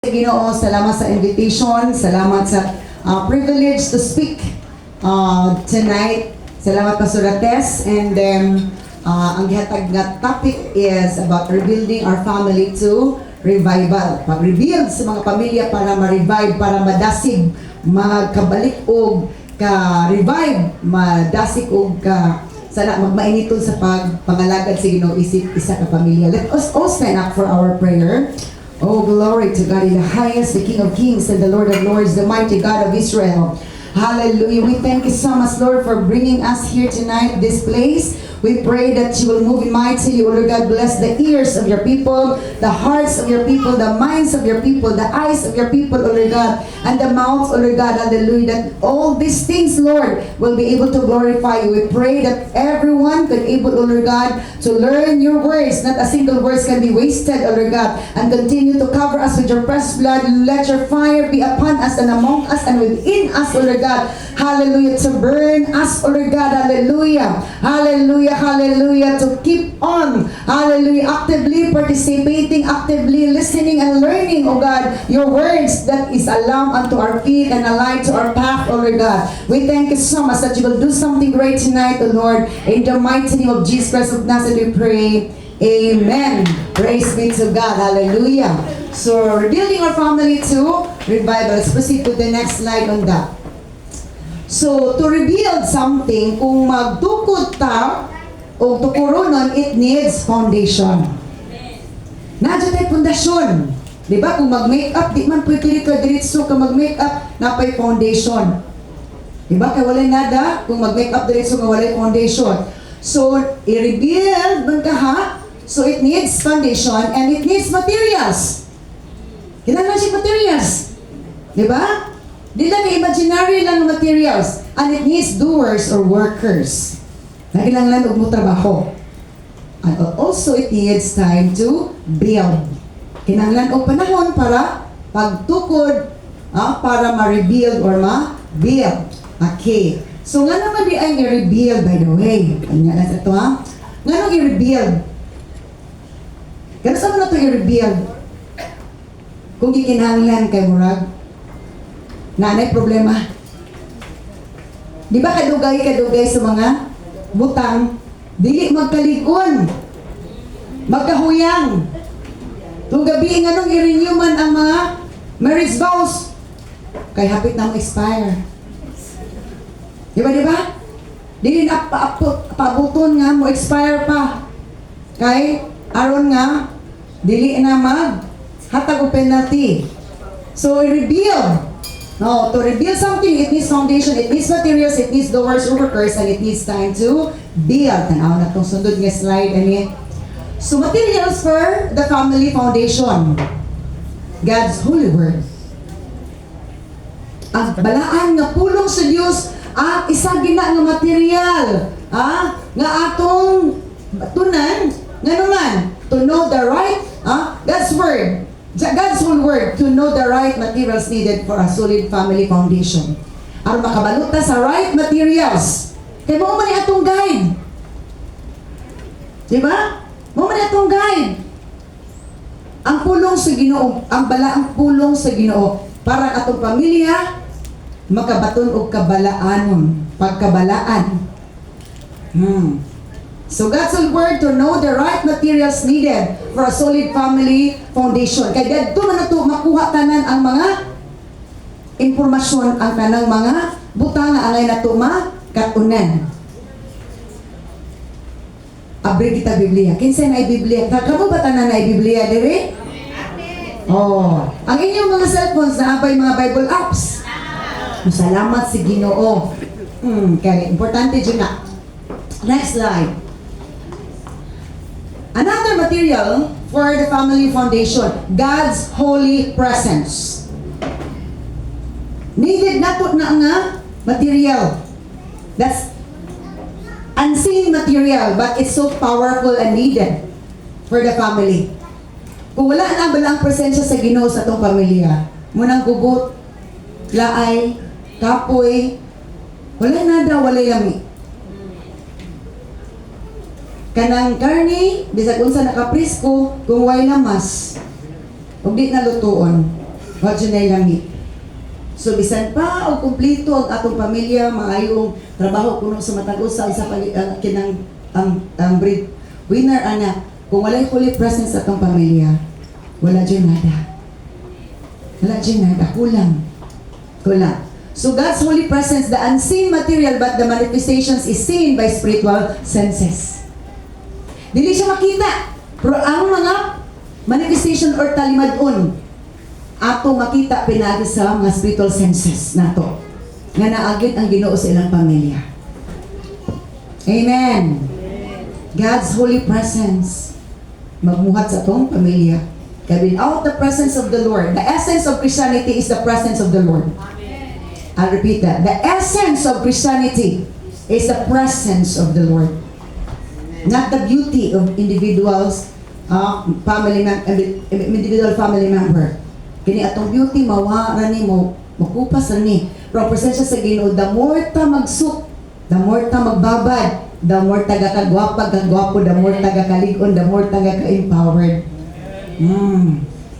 Ginoo, salamat sa invitation, salamat sa privilege to speak tonight. Salamat Pastor Tess. And then, ang gihatag nga topic is about rebuilding our family to revival. Pag-rebuild sa mga pamilya para ma-revive, para madasig, magkabalik og ka-revive, madasig og ka sana magmainitod sa pagpangalagad sa Ginoo isip isa ka pamilya. Let us all stand up for our prayer. Oh, glory to God in the highest, the King of Kings and the Lord of Lords, the mighty God of Israel. Hallelujah. We thank you so much, Lord, for bringing us here tonight, this place. We pray that you will move mightily, O Lord God. Bless the ears of your people, the hearts of your people, the minds of your people, the eyes of your people, O Lord God, and the mouths, O Lord God. Hallelujah. That all these things, Lord, will be able to glorify you. We pray that everyone could able, O Lord God, to learn your words. Not a single words can be wasted, O Lord God, and continue to cover us with your precious blood. Let your fire be upon us and among us and within us, O Lord God. Hallelujah. To burn us, O Lord God. Hallelujah. Hallelujah. Hallelujah. To keep on, hallelujah, actively participating, actively listening and learning, oh God, your words that is a lamp unto our feet and a light to our path, oh Lord God. We thank you so much that you will do something great tonight, oh Lord. In the mighty name of Jesus Christ of Nazareth we pray. Amen. Praise be to God. Hallelujah. So, rebuilding our family to revival. Let's proceed to the next slide on that. So, to rebuild something, kung magtukod ta, o tukuronon, it needs foundation. Nadyo tayo pundasyon. Diba? Kung mag-makeup, di man pwede ka diretso ka mag-makeup, napay foundation. Diba? Kaya walay nada, kung mag-makeup diretso ka walay foundation. So, i-rebuild man ka ha, so it needs foundation and it needs materials. Kailangan siya materials. Diba? Di lang imaginary lang materials. And it needs doers or workers. Nagilanglan og mo trabaho. And also it needs time to build. Kinanglan og panahon para pagtukod, para ma-rebuild or ma-build. Okay. So nga naman di ay i-rebuild, by the way. Kanya lang ito ha. Nga nang i-rebuild. Kaya saan mo na ito i-rebuild? Kung gikinahanglan kay Murag, nanay problema. Di ba kadugay sa mga butang, dili magkalig-on, magkahuyang. Tung gabi nga nung i-renew man ang mga marriage vows, kay hapit na mag-expire. Di ba? Dili na paabuton nga mo expire pa. Kay aron nga dili na hatag og penalty. So i-rebuild. No, to rebuild something, it needs foundation, it needs materials, it needs doers, workers, and it needs time to build. Tanaw na itong sundod nga slide. So materials for the family foundation. God's holy word. Ang balaan nga pulong sa Dios ang isa gina nga material. Nga atong tunan, nga naman, to know the right, God's word. God's whole word to know the right materials needed for a solid family foundation. Aron makabalot ta sa right materials. Kay mo man atong guide. Di ba? Mo man atong guide. Ang pulong sa Ginoo, ang balaang pulong sa Ginoo para atong pamilya makabaton og kabalaanon, pagkabalaan. So God's whole word to know the right materials needed for a solid family foundation. Kaya dito man nato makuha tanan ang mga impormasyon, ang tanang mga butang nga angay nato makatunan. Abri kita Biblia. Kinsa na Biblia? Kamo ba tanan na Biblia dire? Oh, ang inyong mga cellphones na abay mga Bible apps. Salamat sa Ginoo. Kaya importante dyan na. Next slide. Another material for the family foundation, God's holy presence. Needed nato na nga material. That's unseen material, but it's so powerful and needed for the family. Kung wala na balang presensya sa Ginoo sa atong pamilya, munang gugot, laay, kapoy, wala nada, walay lami. Kanang karne, bisag unsa nakaprisko, kung way lamas, ug di na lutuon, Wa dyan ay langit. So bisan pa o kumplito ang atong pamilya, maayong trabaho kuno sa matag usa sa kinang ang breadwinner ana, kung walay holy presence sa atong pamilya, wala dyan nada. Wala dyan nada, kulang. Kulang. So God's holy presence, the unseen material but the manifestations is seen by spiritual senses. Dili siya makita, pero ang mga manifestation or talimadon ato makita pinagi sa mga spiritual senses nato nga naagit ang Ginoo sa ilang pamilya. Amen. God's holy presence magmuhat sa atong pamilya. Kaya without the presence of the Lord, the essence of Christianity is the presence of the Lord. I'll repeat that. The essence of Christianity is the presence of the Lord. Not the beauty of individuals, individual family member. Kini atong beauty mawara ni mo makupas ni. Pero ang presensya sa Ginoo, the more ta magsuk, the more ta magbabad, the more ta gakagwapa, gagwapo, the more ta gakalig-on, the more ta gaka-empowered.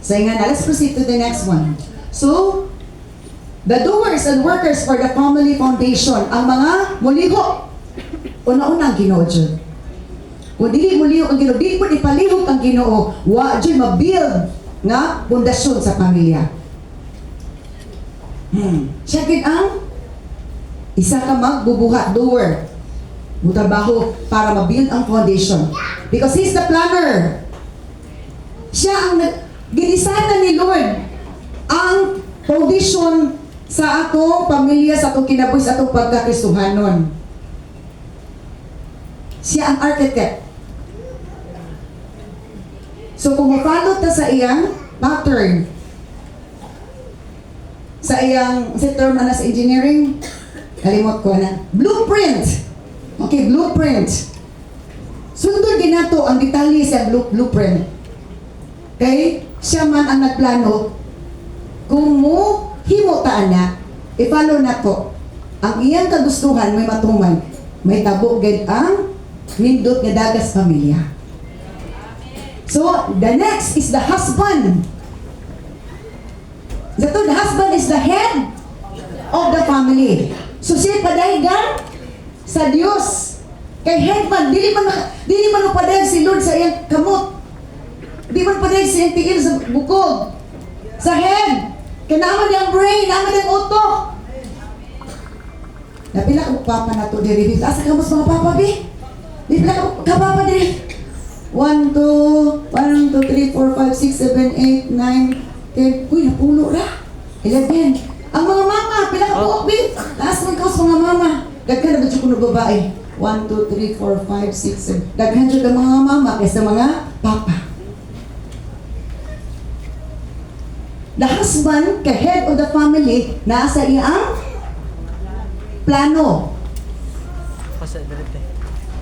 So nga na, let's proceed to the next one. So, the doers and workers for the family foundation, ang mga muliho, una-una ang Ginoo dyan. Kung dili muliho ang Ginoo, di po ipalihog ang Ginoo, wa dyan mabuild nga pundasyon sa pamilya. Siya gid ang isa ka magbubuhat, doer. Mutrabaho para mabuild ang foundation. Because He's the planner. Siya ang ginisana ni Lord ang foundation sa atong pamilya, sa atong kinabuhi, sa atong pagkakristohanon. Siya ang architect. So kung mapalot ta sa iyang pattern, sa iyang, sa term na sa engineering, kalimot ko na, blueprint. Okay, blueprint. Sundod ginato ang detalye sa blueprint. Okay? Siya man ang nagplano. Kung mo himo ta na, i-follow na to. Ang iyang kagustuhan may matuman, may tabo gid ang nindot nga dagas pamilya. So, the next is the husband. The husband is the head of the family. So, siya padahigan sa Diyos. Kay head man, dili man upadahin si Lord sa iyang kamot. Di man padahin sa iyang tigil sa bukog. Sa head. Kaya naman yung brain, naman yung utok. Napila ka papa na to diri. Asa ka mas mga papa, bi? Napila ka papa diri. 1, 2, 3, 4, 5, 6, 7, 8, 9, 10. Uy, napulo ra. 11. Ang mga mama, pila ka po, bi? Laas ng kaos mga mama. Daghan na ba dyan ko na babae? 1, 2, 3, 4, 5, 6, 7. Daghan dyan ang mga mama kaysa mga papa. The husband, ka-head of the family, nasa iyang plano.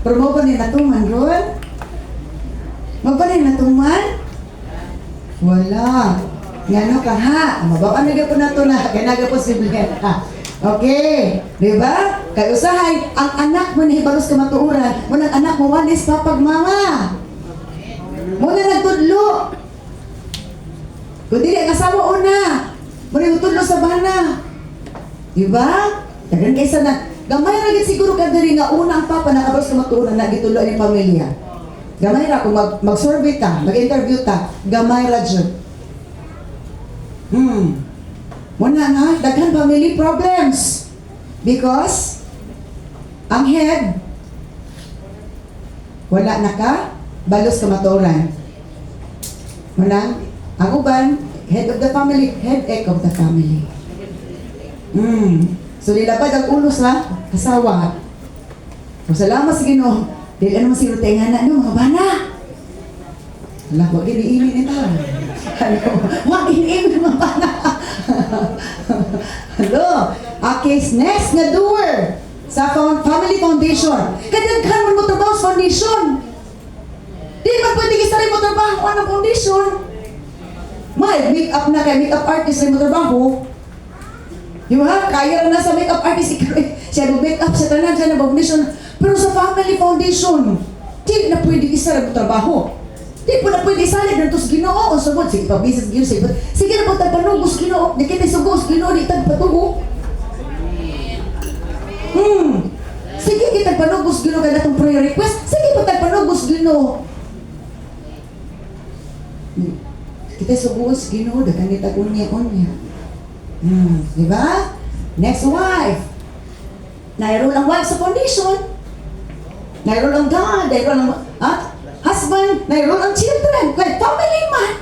Pero mo ba niya natuman, Ron? Mo ba niya natuman? Wala. Ngano ka ha? Mababa na po na ito na. Kaya nagaposible ha. Okay. Diba? Kaya usahay, ang anak mo na hibalos ka matuuran, mo ng anak mo, walis papag mama. Mo na nagtudlo. Kung dili ang asawa una, mo na nagtudlo sa bana. Diba? Dagan kaysa na, gamay ra gid siguro ka diri nga una ang papa nakabalos ka matuuran na gitulo ni pamilya. Gamay ra kung mag-survey ta, mag-interview ta, gamay ra jud. Muna nga, daghan family problems. Because, ang head, wala na ka, balos ka maturan. Muna, ang uban, head of the family, headache of the family. So, nilapad ang ulo sa kasawa. So, salamat sa Ginoo. Dili naman siguro tayo nga na, mga bana. Wala, huwag iniimin ito. Huwag iniimin mga bana. Hello. Okay, next na doer sa family foundation. Kadaghan mo trabaho sa foundation. Di man pwede kisari mo trabaho ang foundation. May make-up na kay make-up artist rin mo trabaho. Di ba? Kaya na sa make-up artist, siya mag-make-up sa tanan, siya na foundation. Pero sa family foundation, di na pwede kisari mo trabaho. Di po na pwede salig ng tos Ginoo o sugod. Sige, pabisas Ginoo. Sige na po, tagpanugos Ginoo. Di kita sugos Ginoo, di tagpatugo. Sige, kita panugos Ginoo kaya itong prayer request. Sige po, tagpanugos Ginoo. Kita sugos Ginoo, dagan kita unya-unya. Di ba? Next wife. Nairo ang wife sa foundation. Nairo ang God. Nairo ang husband. Nairo ang children. Like family man.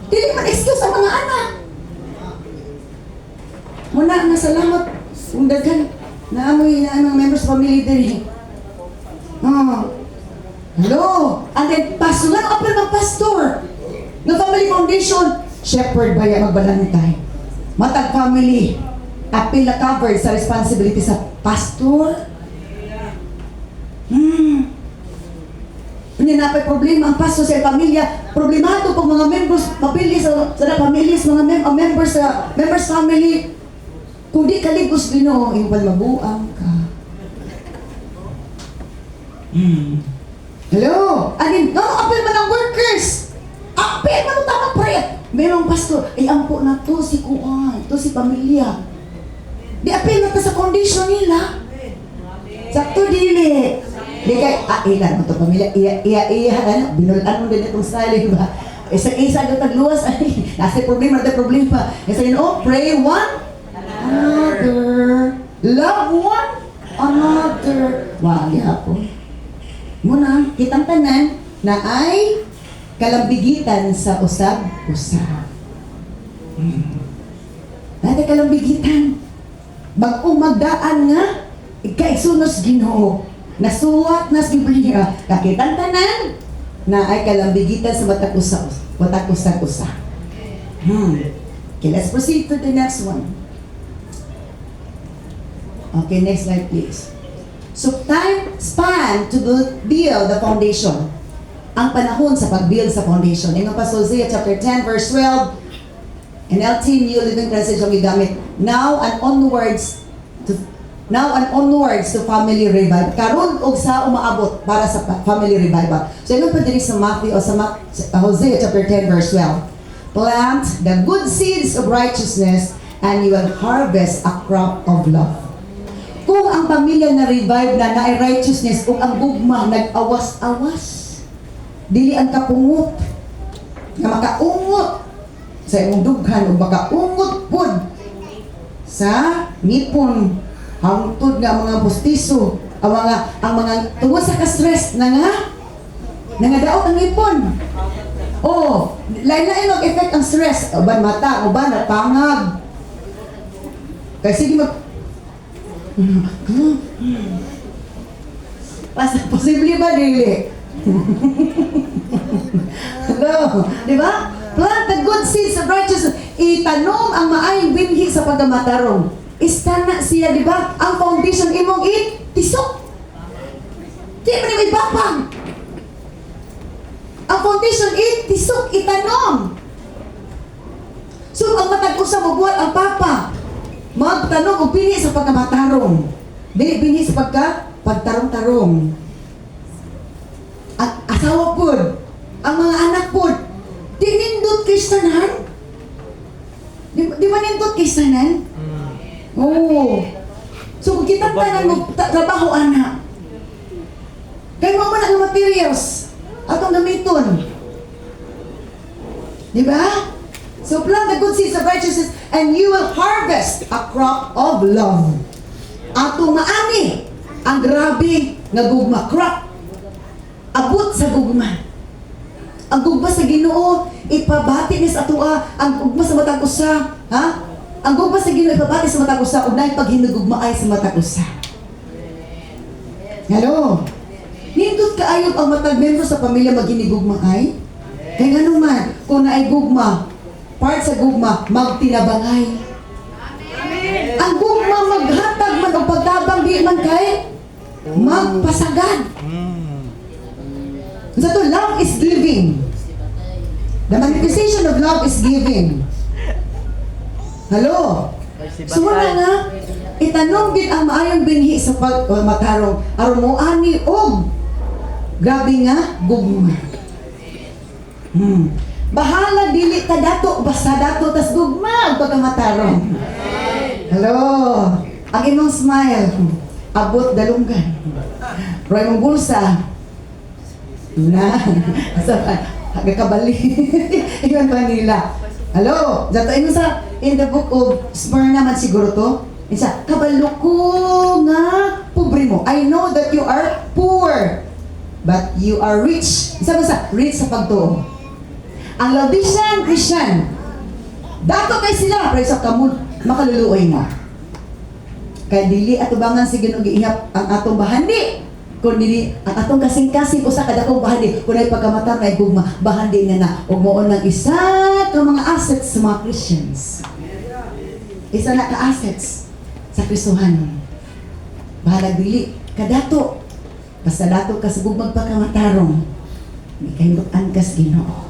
Dili man excuse ang mga anak. Muna nga salamat. Kung daghan naamoy na ang mga members of family din. Hello. And then pastor. Ano apel ng pastor? Ng family foundation. Shepherd ba yan magbalantay? Matag family. Apil na covered sa responsibility sa pastor. Hindi na problema ang pastor sa pamilya. Problemado pag mga members, mapili sa pamilyas, mga members sa members family. Kung di kaligos Ginoo, yung mabuang ka. Hello? Anin, apil man ang workers. Apil man ang tamang prayer. Merong pastor, ay ampo na to si Kuan, to si pamilya. Di apil na ta sa condition nila. Sakto dili. Di kay, ilan mo to pamilya, ano, binulan mo din itong style, ba? Isa daw tagluwas, nasa problema, Isa yun, pray one another. Love one another. Wala po. Muna, kitang tanan na ay kalambigitan sa usab-usab. Dati kalambigitan. Bag-o magdaan nga, ikaisunos Ginoo. Nasuwat na sa Biblia, kakitang tanan na ay kalambigitan sa matag-usa. Okay, let's proceed to the next one. Okay, next slide please. So time span to build the foundation. Ang panahon sa pag-build sa foundation. Ingon pa sa Hosea chapter 10 verse 12. NLT New Living Translation gigamit. Now and onwards to family revival. Karon og sa umaabot para sa family revival. So ingon pa diri sa Matthew o sa Hosea chapter 10 verse 12. Plant the good seeds of righteousness and you will harvest a crop of love. Kung ang pamilya na revive na naay righteousness ug ang gugma nag-awas-awas, dili ang kapungot nga makaungot sa imong dughan o makaungot pod sa nipon hangtod nga mga bustiso ang mga tungod sa ka-stress daot ang nipon. Lain-lain ang effect ang stress. Uban mata, uban pangag. Kasi posible ba dili? Hello, di ba? Plant the good seeds of righteousness. Itanom ang maayong binhi sa pagkamatarong. Istana siya, di ba? Ang foundation imong tisok. Di ba naman ibapang? Ang foundation tisok, itanom. So, ang matag-usa mo buhat ang papa. Magtanong o pini sa pagkamatarong. Dili pini sa pagtarong-tarong. At asawa po, ang mga anak po, di nindot kristanan? Di ba nindot kristanan? So, kung kitang tanan mo trabaho, anak, kaya mo man ang materials atong gamiton. Di ba? So, plant the good seeds of righteousness and you will harvest a crop of love. Ato maani ang grabe nga gugma. Crop. Abot sa gugma. Ang gugma sa Ginoo ipabati ni sa atua. Ang gugma sa matag usa, ang gugma sa Ginoo ipabati sa matag usa ug naay paghinugugmaay sa matag usa. Hello. Nindot kaayo ang matag membro sa pamilya maghinigugmaay. Kay ngano man kung naay gugma, part sa gugma magtinabangay. Ang gugma maghatag man og pagtabang di man kay magpasagad. So to love is giving. The manifestation of love is giving. Hello? Sumuna nga, itanong din ang maayong binhi sa pagmatarong aron mo ani og grabe nga gugma. Bahala dili ta dato basta dato tas gugma pagkamatarong. Hello. Ang imong smile abot dalunggan. Roy mong bulsa. Na. Asa gakabali. Ingon pa nila. Hello. Dato imo sa in the book of Smyrna man siguro to. Isa kabalo ko nga pobre mo. I know that you are poor, but you are rich. Isa ba sa rich sa pagtuo? Ang Laodicean Christian, dato kay sila, pero sa kamud, makaluluoy mo. Kaya dili atubangan si Ginoo giihap ang atong bahandi. Kung dili, ang atong kasing-kasing usa kada kong bahandi, kung ay pagkamata na gugma, bahandi na ug moon ng isa ka mga assets sa mga Christians. Isa na ka assets sa Kristohanon. Bahalag dili, kadato. Basta dato ka sa gugmang pagkamatarong, may kahindukan kas Ginoo.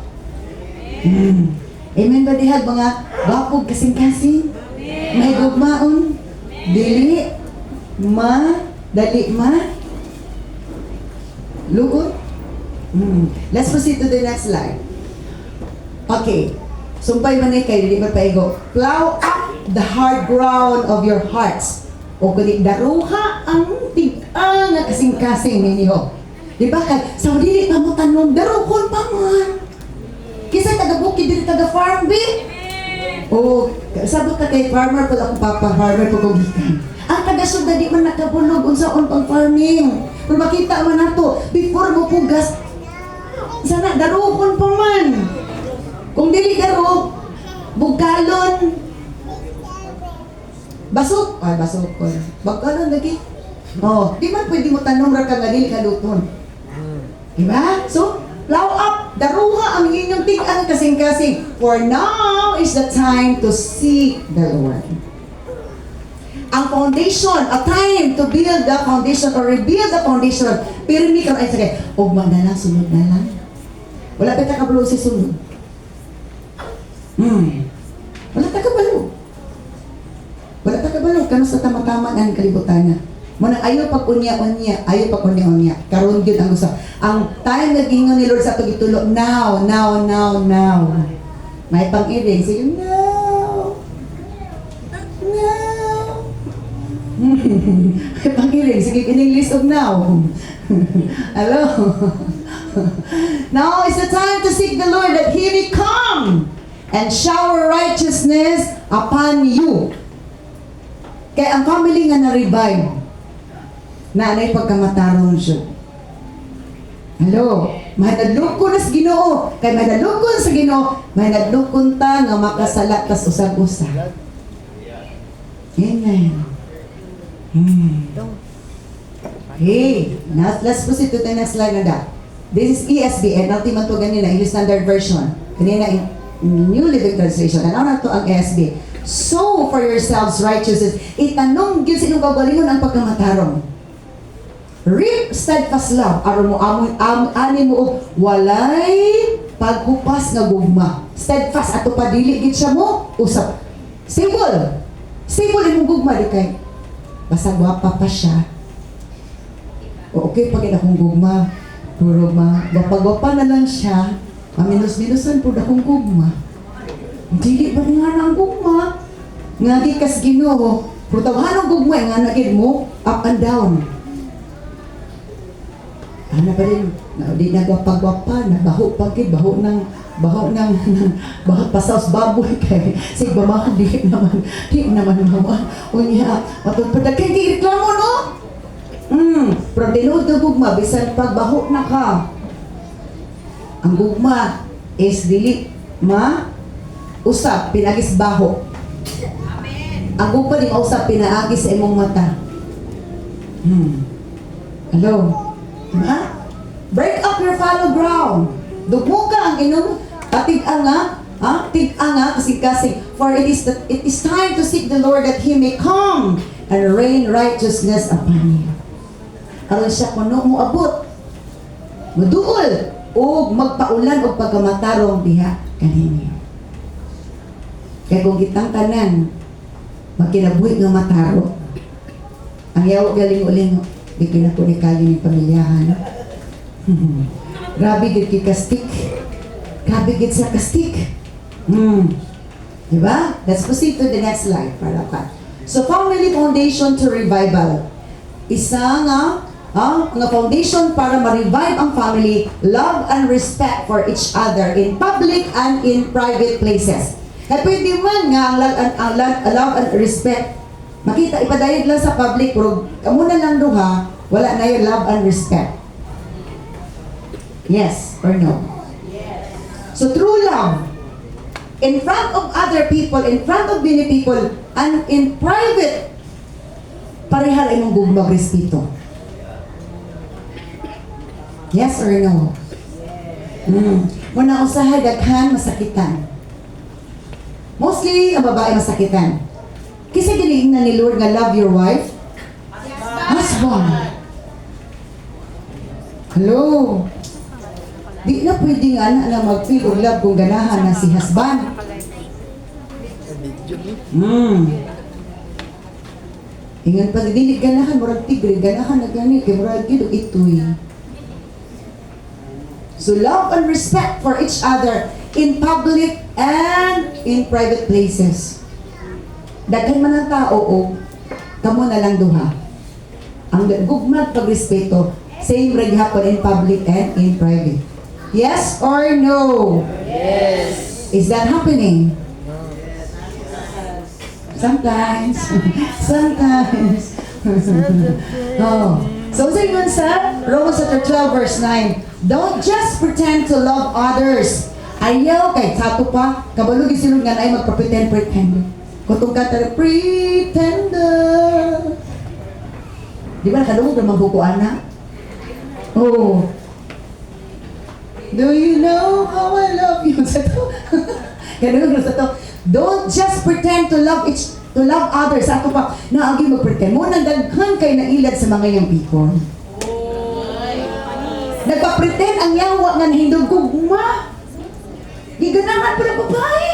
Amen ba dihag mga bapog kasing-kasing? May gugmaon? Dili? Dali ma? Lugod? Let's proceed to the next slide. Okay. Sumpay man kay dili ba paigo. Plow up the hard ground of your hearts. O kani daruha ang tig-ang nga kasing-kasing ninyo. Di ba kay sa dili pa mo tanom daruhon pa man. Kisa taga-bukid dili taga-farm bi. O sabot ka kay farmer pala akong papa, farmer po gikan. Ang taga-syudad di man nakabulog unsaon pang farming. Kung makita man nato before mo pugas sana daruhon pa man. Kung dili daro bugalon basok ay basok ko. Bugalon lagi. Oh, di man pwede mo tanom ra ka nga dili ka luton. Diba? So, plow up, daruha ang inyong tig-ang kasing-kasing. For now is the time to seek the Lord. Ang foundation, a time to build the foundation or rebuild the foundation. Pero hindi ka ay sige, ugma na lang, sunod na lang. Wala ba kabalo si sunod? Wala kabalo. Wala kabalo. Kano sa tama-tama ang kalibutan niya. Muna ayaw pag unya-unya, ayaw pag unya-unya. Karon gyud ang usa. Ang time nagingon ni Lord sa pagitulo, now. May pang-iring, sige, now. May pang-iring, sige, in English of now. Hello? Now is the time to seek the Lord that He may come and shower righteousness upon you. Kaya ang family nga na-revive, na anay pagkamatarong siya. Hello? Mahadalukon na sa Ginoo. Kaya mahadalukon sa Ginoo, mahadalukon ta nga makasala tas usag-usag. Amen. Okay. Let's proceed to the next slide na that. This is ESV. NLT man to ganina, English Standard Version. Kanina in New Living Translation. Ano na to ang ESV? So for yourselves righteousness. Itanong yun sinong gagalingon ang pagkamatarong. Reap steadfast love. Aron mo ani mo walay paghupas nga gugma. Steadfast ato padili gid siya mo usap. Stable. Stable imong gugma di kay basta gwapa pa siya. O okay pag akong gugma. Puro gwapa na lang siya. Minus-minusan po akong gugma. Dili ba nga na ang gugma? Nga gikas Ginoo. Pero tawhanong gugma nga nagid mo up and down. Ano pa rin, di nagwapa-gwapa, nabaho pagkid, baho pasaos baboy kay sige ba mga di naman mama unya matod pa kay di reklamo no pero tinuod ka gugma bisan pagbaho na ka ang gugma is dili usap pinagis baho ang gugma di mausap pinaagis sa imong mata hello break up your fallow ground. Dugmo ka ang inyong tig-anga kasi for it is time to seek the Lord that He may come and rain righteousness upon you. Aron siya kuno mo abot. Muduol o magpaulan og pagkamatarong diha kaninyo. Kaya kung kitang tanan magkinabuhi nga mataro. Ang yawa galing-uling di kinapuni kayo ni pamilyahan. Grabe gid kikastik. Grabe gid siya kastig. Diba? Let's proceed to the next slide. Para pa. So, family foundation to revival. Isa nga foundation para ma-revive ang family, love and respect for each other in public and in private places. Kaya pwede man nga ang love and respect, makita, ipadayag lang sa public, pero kamo na lang duha, wala na yung love and respect. Yes or no? Yes. So true love, in front of other people, in front of many people, and in private, parehar imong gugmag respeto. Yes or no? Muna usahay daghan masakitan. Mostly ang babae masakitan. Kasi giniingnan ni Lord nga love your wife. Husband. Hello. Di na pwede nga na mag-feel of love kung ganahan na si husband. Ingan pag dili ganahan, murag tigre, ganahan na gani, kay murag gino itoy. So love and respect for each other in public and in private places. Daghan man ang tao o kamo na lang duha. Ang gugmad pagrespeto, same ring hapon in public and in private. Yes or no? Yes. Is that happening? Sometimes. Sometimes. Oh. So sa inyo sa Romans chapter 12 verse 9, don't just pretend to love others. Ayaw kay sato pa kabalo gisulod nga ay magpretend. Kutong kata pretender. Di ba nakadungog na magbukuan na? Oh. Do you know how I love you? Sa to. Ganun sa to. Don't just pretend to love others. Ako pa, naagi mag-pretend. Muna daghan kay nailad sa mga yung people. Nagpa-pretend ang yawa nga nahindog gugma. Di ganahan pa na babae.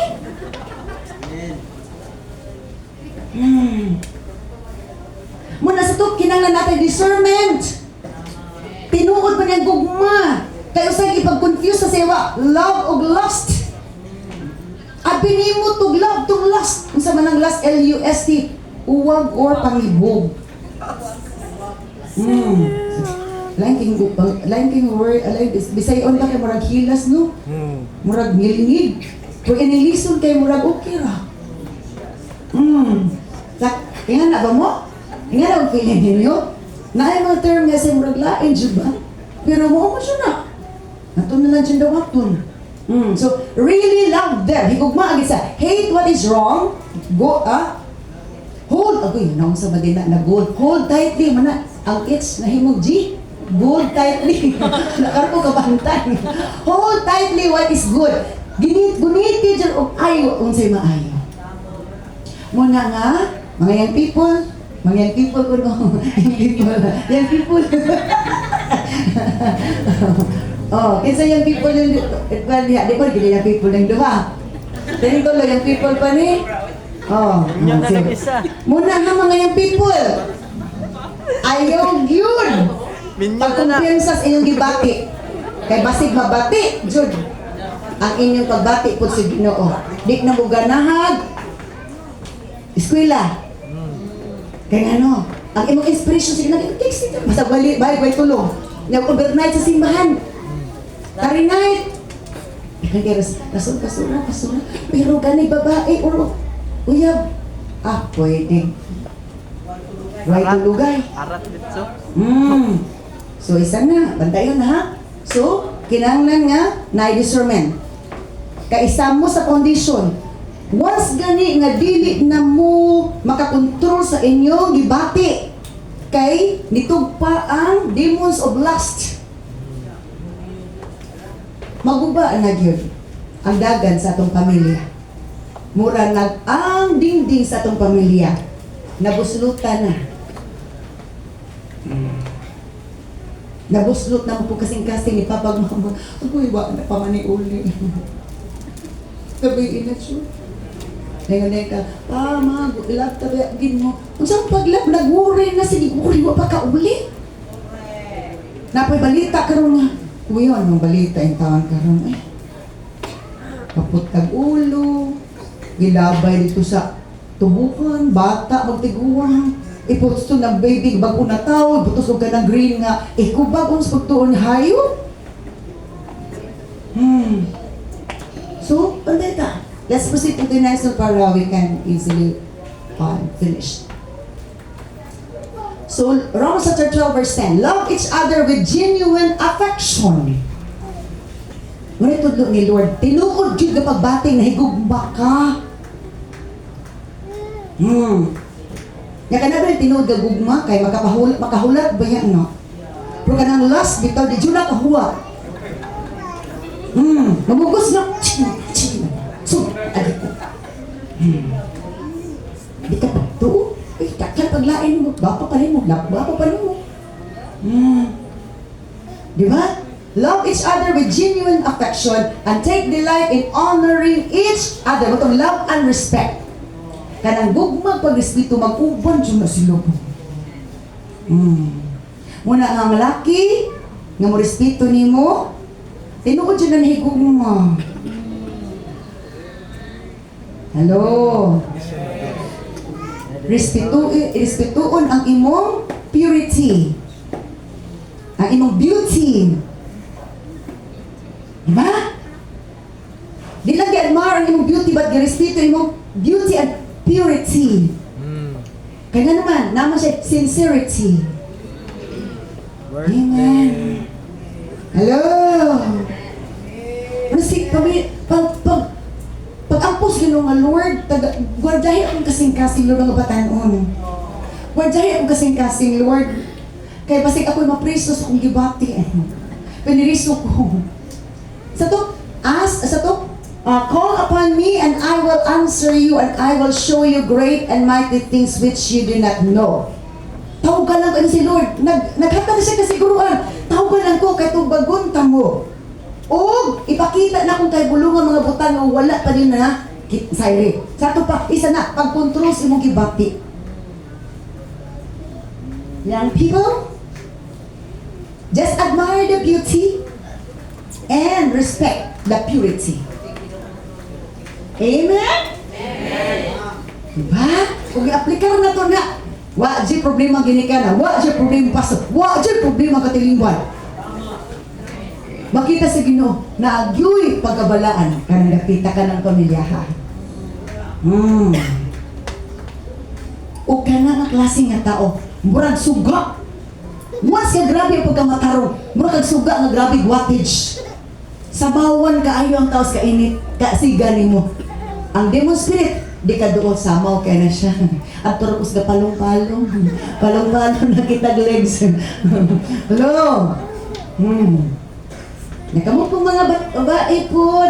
Muna sa to, kinanglan natin discernment. Tinuod pa niyang gugma. Kaya usay ipag-confuse sa sewa, love o lust. At binimo tug love, tug lust. Kung sa manang lust, L-U-S-T, uwag or pangibog. Lain king word, bisayon ka kay murag hilas, no? Murag ngilingig. Kung inilison kay murag okay ra. Ingan na ba mo? Ingan na ang feeling ninyo? Naay mga term nga sa murag lain, ba? Pero mo siya na. Nato na lang dyan daw atun. So, really love them. Higugma agad sa, hate what is wrong. Hold. Agoy, naong sa madina na gold. Hold tightly. Mana, ang H na himog G. Hold tightly. Nakarpo ka bantay. Hold tightly what is good. Guniti dyan o ayo kung sa'y maayo. Muna nga, mga young people ko no. Young people. Oh, kinsa yung people yung di ba gili na people ng duha. Dili ko lang yung people pa ni. Oh, muna ha mga yung people. Ayaw yun. Pagkumpiyansa sa inyong gibati. Kay basig mabati, jud. Ang inyong pagbati po sa Ginoo. Di na mo ganahag. Eskwela. Kaya ano, ang imong inspiration sige nag-text ito. Basta balik tulong. Nag-overnight sa simbahan. Tari night. Kaya kasura. Pero ganay babae or uyab. Pwede. Right tulugay. Arat dito. So isa na, bantayon na ha. So, kinahanglan nga na discernment. Kaisa mo sa condition. Once gani nga dili na mo makakontrol sa inyong gibati, kay nitugpa ang demons of lust. Maguba na gyud ang dagan sa atong pamilya. Mura nag ang dingding sa atong pamilya. Nabuslutan na. Nabuslot na mo po kasing-kasing ni Papa Mama. Agoy, wala na pa maniuli. Sabihin na siya. Nenga ka, love tabiagin mo. Kung saan paglab, nag-worry na sige, worry mo pa ka uli. Napoy balita karon nga. Uyon, ang balita yung taon karon. kaput kag ulo, gilabay dito sa tubukan, bata, magtiguan, iputos to ng baby, bago na tao, iputos ka ng green nga, ikubag kung sa pagtuon hayo. So, panday ka. Let's proceed to the next one para we can easily finish. So, Romans chapter 12 verse 10, love each other with genuine affection. Ngunit tudlo ni Lord, tinuod yun ka pagbating na higugma ka. Nga ka na ba tinuod ka gugma, kay makahulat ba yan, no? Pero ka nang last, bitaw, di dyan na kahuwa. Mamugos na. So, adik ko. Di ka pa to. Eh, kakal paglain mo. Bapa pa rin mo. Bapa pa rin mo. Di ba? Love each other with genuine affection and take delight in honoring each other. Matong love and respect. Kanang gugmag pag-respeto, mag-uban dyan na sila po. Muna ang laki, nga mo respeto ni mo, tinuod dyan na nahigugma. Hello? Respetuon ang imong purity. Ang imong beauty. Diba? Di lang i-admire ang imong beauty, but i-respeto imong beauty and purity. Kaya naman, naman siya sincerity. Amen. Hello? Kasi kami, pag-ampos gano'n nga, Lord, gwardahin akong kasing-kasing, Lord, mga batanon. Gwardahin akong kasing-kasing, Lord. Kaya basig ako'y mapreso sa akong gibati. Piniriso ko. Call upon me and I will answer you and I will show you great and mighty things which you do not know. Tawagan lang ko si Lord. Naghatag siya kasiguruan. Tawagan lang ko kay tubagon ta mo. O ipakita na kung kay bulungan mga butang o wala pa din na sayri. Sa ito pa, isa na, pagkontrol sa imong gibati. Young people, just admire the beauty and respect the purity. Amen? Amen. Diba? Kung i-aplikar na ito na, wa di problema gini ka na, wa di problema pasok, wa di problema katilingwan. Makita sa Ginoo na agyoy pagkabalaan kanang nakita ka ng pamilyahan. O kana nga klase nga tao, murag suga. Mas ka grabe ang pagkamatarong, murag suga nga grabe wattage. Sabawan kaayo ang taos kainit, kasiga nimo. Ang demon spirit, di ka doon samaw kaya na siya. At turupos ka palong-palong. Palong-palong na kitag legs. Hello? Nakamot po mga babae po.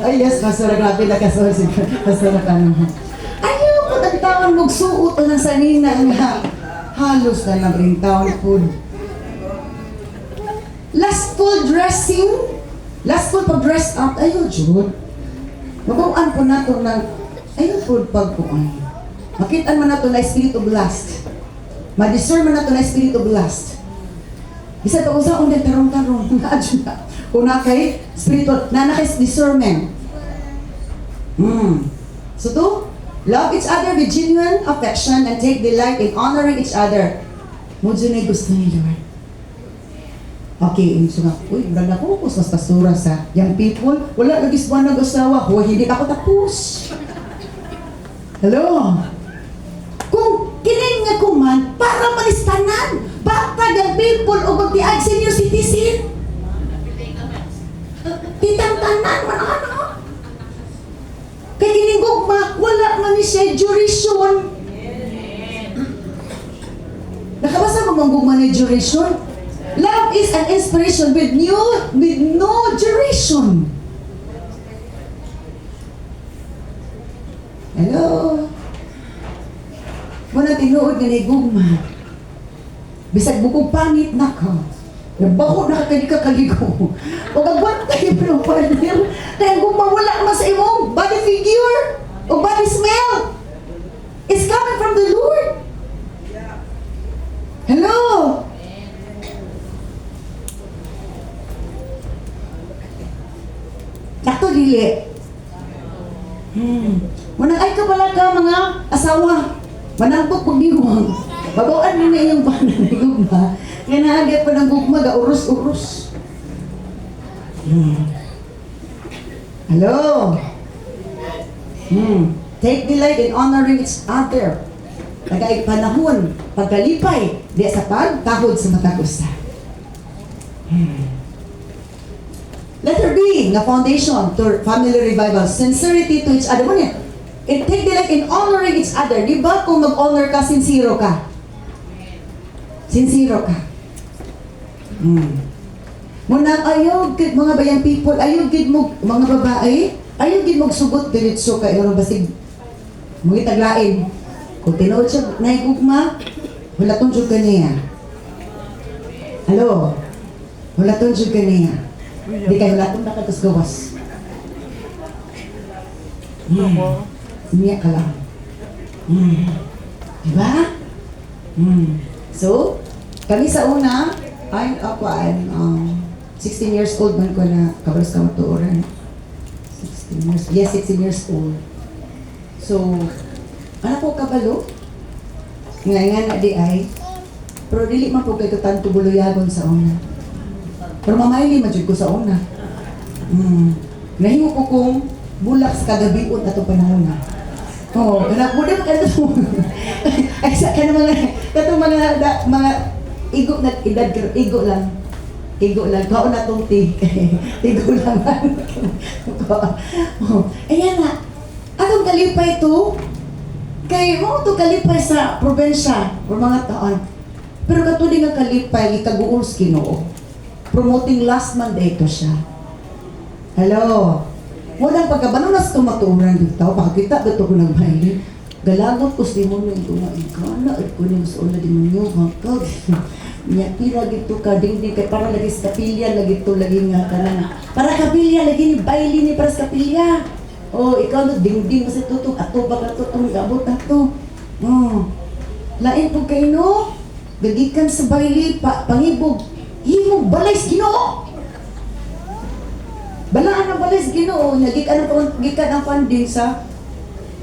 Ay yes, pastora, grabe na kasora si pastora ka naman. Ayaw po, nagtawang magsuot ng sanina nga. Halos na lang rin taon po. Lastful dressing. Lastful pag-dress up. Ayaw, Jude. Mabuan po nato ng ayaw po pagpuan. Makitaan man nato na spirit of lust. Ma-discern man nato na spirit of lust. Bisa pa kung saan din tarong-tarong. Kung na kay spiritual, na kay discernment. So to, love each other with genuine affection and take delight in honoring each other. Mudyo na gusto ni Lord. Okay, so nga, uy, brad ako, mas pasura sa young people. Wala, nag-isbuan nag-asawa. Huwag, hindi ako tapos. Hello? Kung kining nga kuman, para malistanan, batag ang people o magtiag senior citizen. Kitang tanan, ano? Kaya kining gugma, wala man ni siya duration. Nakabasa mo mang gugma ni duration? Love is an inspiration with no duration. Hello? Muna tinuod nga ni gugma. Bisag bukong pangit na ka. Nabaho na ka, di ka kaligo. O kagwan tayo ng partner. Kaya gugma wala naman sa imong body figure o body smell. It's coming from the Lord. Hello? Nato asawa, manambok pag diwang. Babawaan mo na iyong bana ng gugma. Nga naagay pa ng gugma, ga-urus-urus. Hello? Take delight in honoring each other. Tagaig panahon, pagkalipay, di sa pagtahod sa matag usa. Letter B, na foundation to family revival. Sincerity to each other. Muna, take delight in honoring each other. Di ba kung mag-honor ka, sincero ka? Sincero ka. Muna, ayaw, mga bayang people, ayaw gid mo, mga babae, ayaw gid mo sugot, diretso ka, ano basig, mga taglain. Kung tinood siya, naigugma, hulaton jud ka niya. Hello? Hulaton jud ka niya. Di kayo hulaton na katos gawas. Umiyak ka lang. Diba? So, kami sa una, I'm 16 years old man ko na kabalas ka matuoran. 16 years, yes, 16 years old. So, ano po kabalo? Nga na di ay, pero dili man po kayo tanto buluyagon sa una. Pero mamayli majud ko sa una. Nahimo ko kung bulak sa kagabion ato panahon na. Oh, kana pud ka to. Ay sa kana mga igo na edad igo lang. Igo lang kao na tong igo lang. Ayan na. Atong kalipay to. Kay mo to kalipay sa probensya or mga taon. Pero katuli nga kalipay ikaguol sa Ginoo. Promoting last Monday to siya. Hello. Walang pagkabanunas ito matuuran dito. Pakita dito ko nagbaili. Galagot ko sa mo nung tumaigana. At ko nung sa una din mo hangkag. Nyatira gito ka. Dingding kay para lagi sa kapilya. Lagi ito lagi nga ka na. Para kapilya. Lagi ni baili ni para sa kapilya. Oh, ikaw no, dingding mo sa tutong. Ato ba ka tutong gabot na to. Lain po kayo no. Gagikan sa baili. Pangibog. Himog balay sa Ginoo. Balaan ang balay sa Ginoo. Nagikan ang funding sa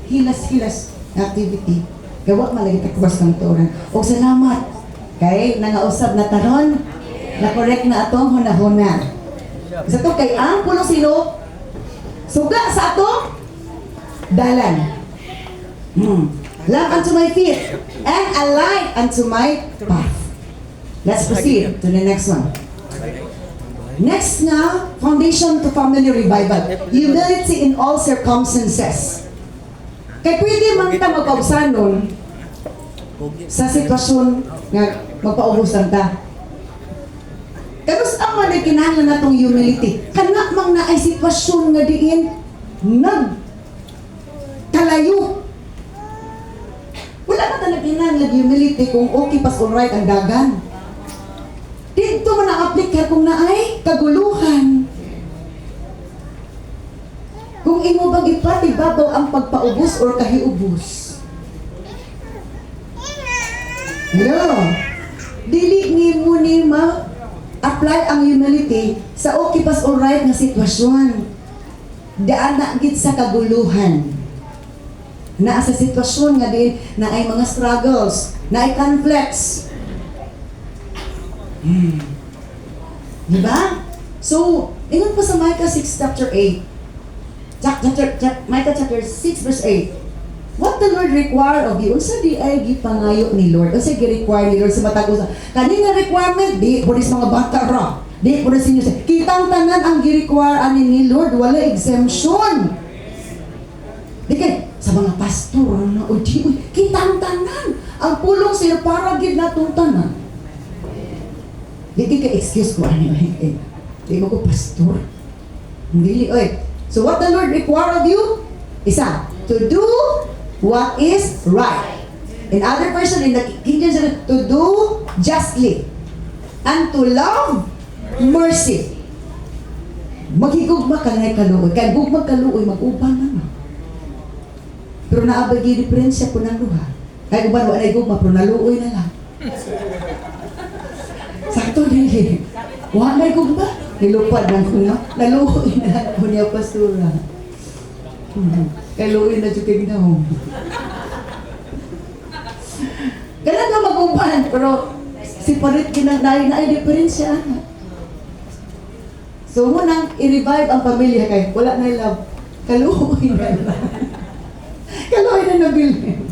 hilas-hilas activity. Gawa malagi takbas ng turan. O salamat. Kay nangausap na taron. Na-correct na atong hunahuna. Sa to kay ang puno sino. Suga sa ato. Dalan. Lamp unto my feet. And a light unto my path. Let's proceed to the next one. Next nga, foundation to family revival. Humility in all circumstances. Kaya pwede man ta magpausanon sa sitwasyon nga magpaubusan ta. Tapos ang man kinahanglan natong humility. Kana mang na ay sitwasyon nga diin nagkalayo. Wala na talaga kinahanglan humility kung okay pas alright ang dagan. Dito mo na-apply kung naay kaguluhan. Kung imo bang ipatibabaw ang pagpaubos or kahiubos. Hello? Dili ni mo ni ma-apply ang humility sa okay pas alright na sitwasyon. Daan na gid sa kaguluhan. Na sa sitwasyon nga din na ay mga struggles, na ay conflicts. Diba? So, ingon pa sa Micah 6 chapter 8. Micah chapter 6 verse 8. What the Lord require of you? Unsa di ay gipangayo ni Lord? Unsa gi-require ni Lord sa matag usa? Kani nga requirement di punis mga bata ra. Di punis inyo. Kitang tanan ang gi-require ani ni Lord, wala exemption. Di kay sa mga pastor na uy, kitang tanan ang pulong sila para gid natong tanan. Di ka excuse ko ano di mo ko pastor. Dili oy. So what the Lord require of you? Isa, to do what is right. In other version, in the King James, to do justly and to love mercy. Maghigugma ka na kaluoy. Kaya gugma kaluoy, mag-uban na. Pero naabagi diferensya po ng luha. Kaya uban, wala gugma, pero naluoy na lang. Sakto din. Wala gugma. Nilupad ng kuna. Naluoy na ako niya pastura. Kaluoy na dyan kayo na. uban. Pero si parit ginagdahin na ay diferensya. So, munang i-revive ang pamilya kay wala na love. Kaluoy na lang. Kaluoy na nabilin.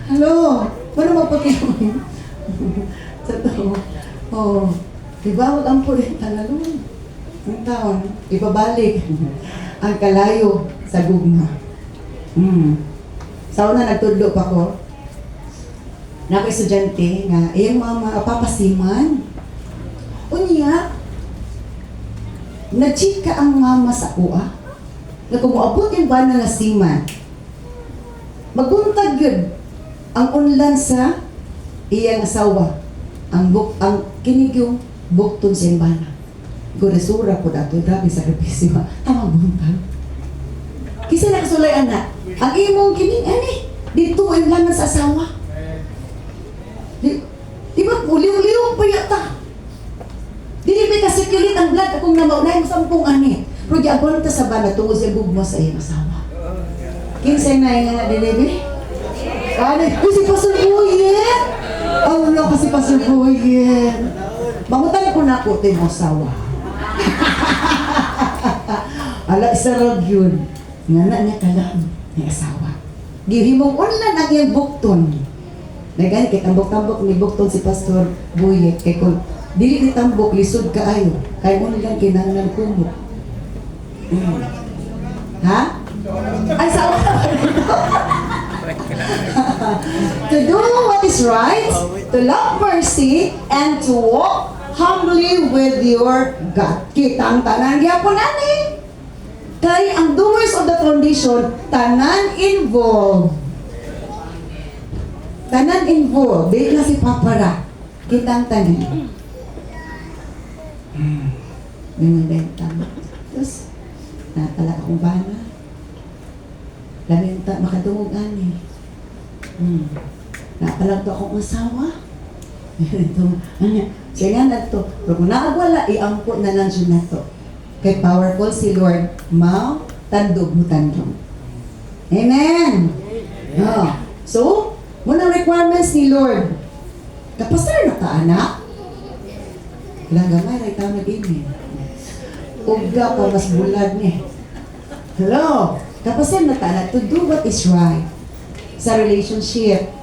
Hello, paano magpakiluoy? Sa to. Oh, diba, wag ang pulit talalong. Ang taon, ibabalik ang kalayo sa gugma. Sa una, nagtudlo pa ko. Na ako estudyante nga, iyang mga papasiman. Unya, nagchika ang mama sa kuha. Na kung muabot yung bana nga siman, magbuntag yun ang unlan sa iyang asawa. Ang kinig yung buktong sa bana. Guresura po dato, grabe sakripisyo. Tamang buntag. Kisa nakasulay anak, ang imong kining ani, dito yung langan sa asawa. Di ba, uliw-uliw pa yata. Dili ba kasi kilit ang blood akong namaunay mo sampung ani. Pero di abon ta sa bana tungod sa bugma sa iyong asawa. Kinsay na yung nga dilibi? Si Pastor Boyen! Oh no, kasi Pastor Boyen. Mangutan ko na ako ito yung asawa. Ala, isarag yun. Nga na niya kalaan ng asawa. Gihimong unlan ang iyang bukton. Nagani, kay tambok-tambok ni bukton si Pastor Boyen. Kay kung dili ni tambok, lisod ka ayo. Kay unlan kinanglan kumot. Ha? Ay, sa to do what is right, to love mercy, and to walk humbly with your God. Kitang tanan gyapon ani. Kay ang doers of the foundation, tanan involved. Tanan involved. Di na si Papara. Kitang tanan. Minulentang. Tapos, natala akong bana. Lamenta, makadungog ani. Napalag to akong asawa. Ito, ano, siya nga na to. Pero kung naagwala, iampot na lang siya na to. Kay powerful si Lord, mau tandog mo tandog. Amen! Oh. So, munang requirements ni Lord. Kapasar na ka, anak? Ilang gamay, ray tao nag-amen. Uga pa mas bulad niya. Hello? Kapasar na ka, anak, to do what is right sa relationship.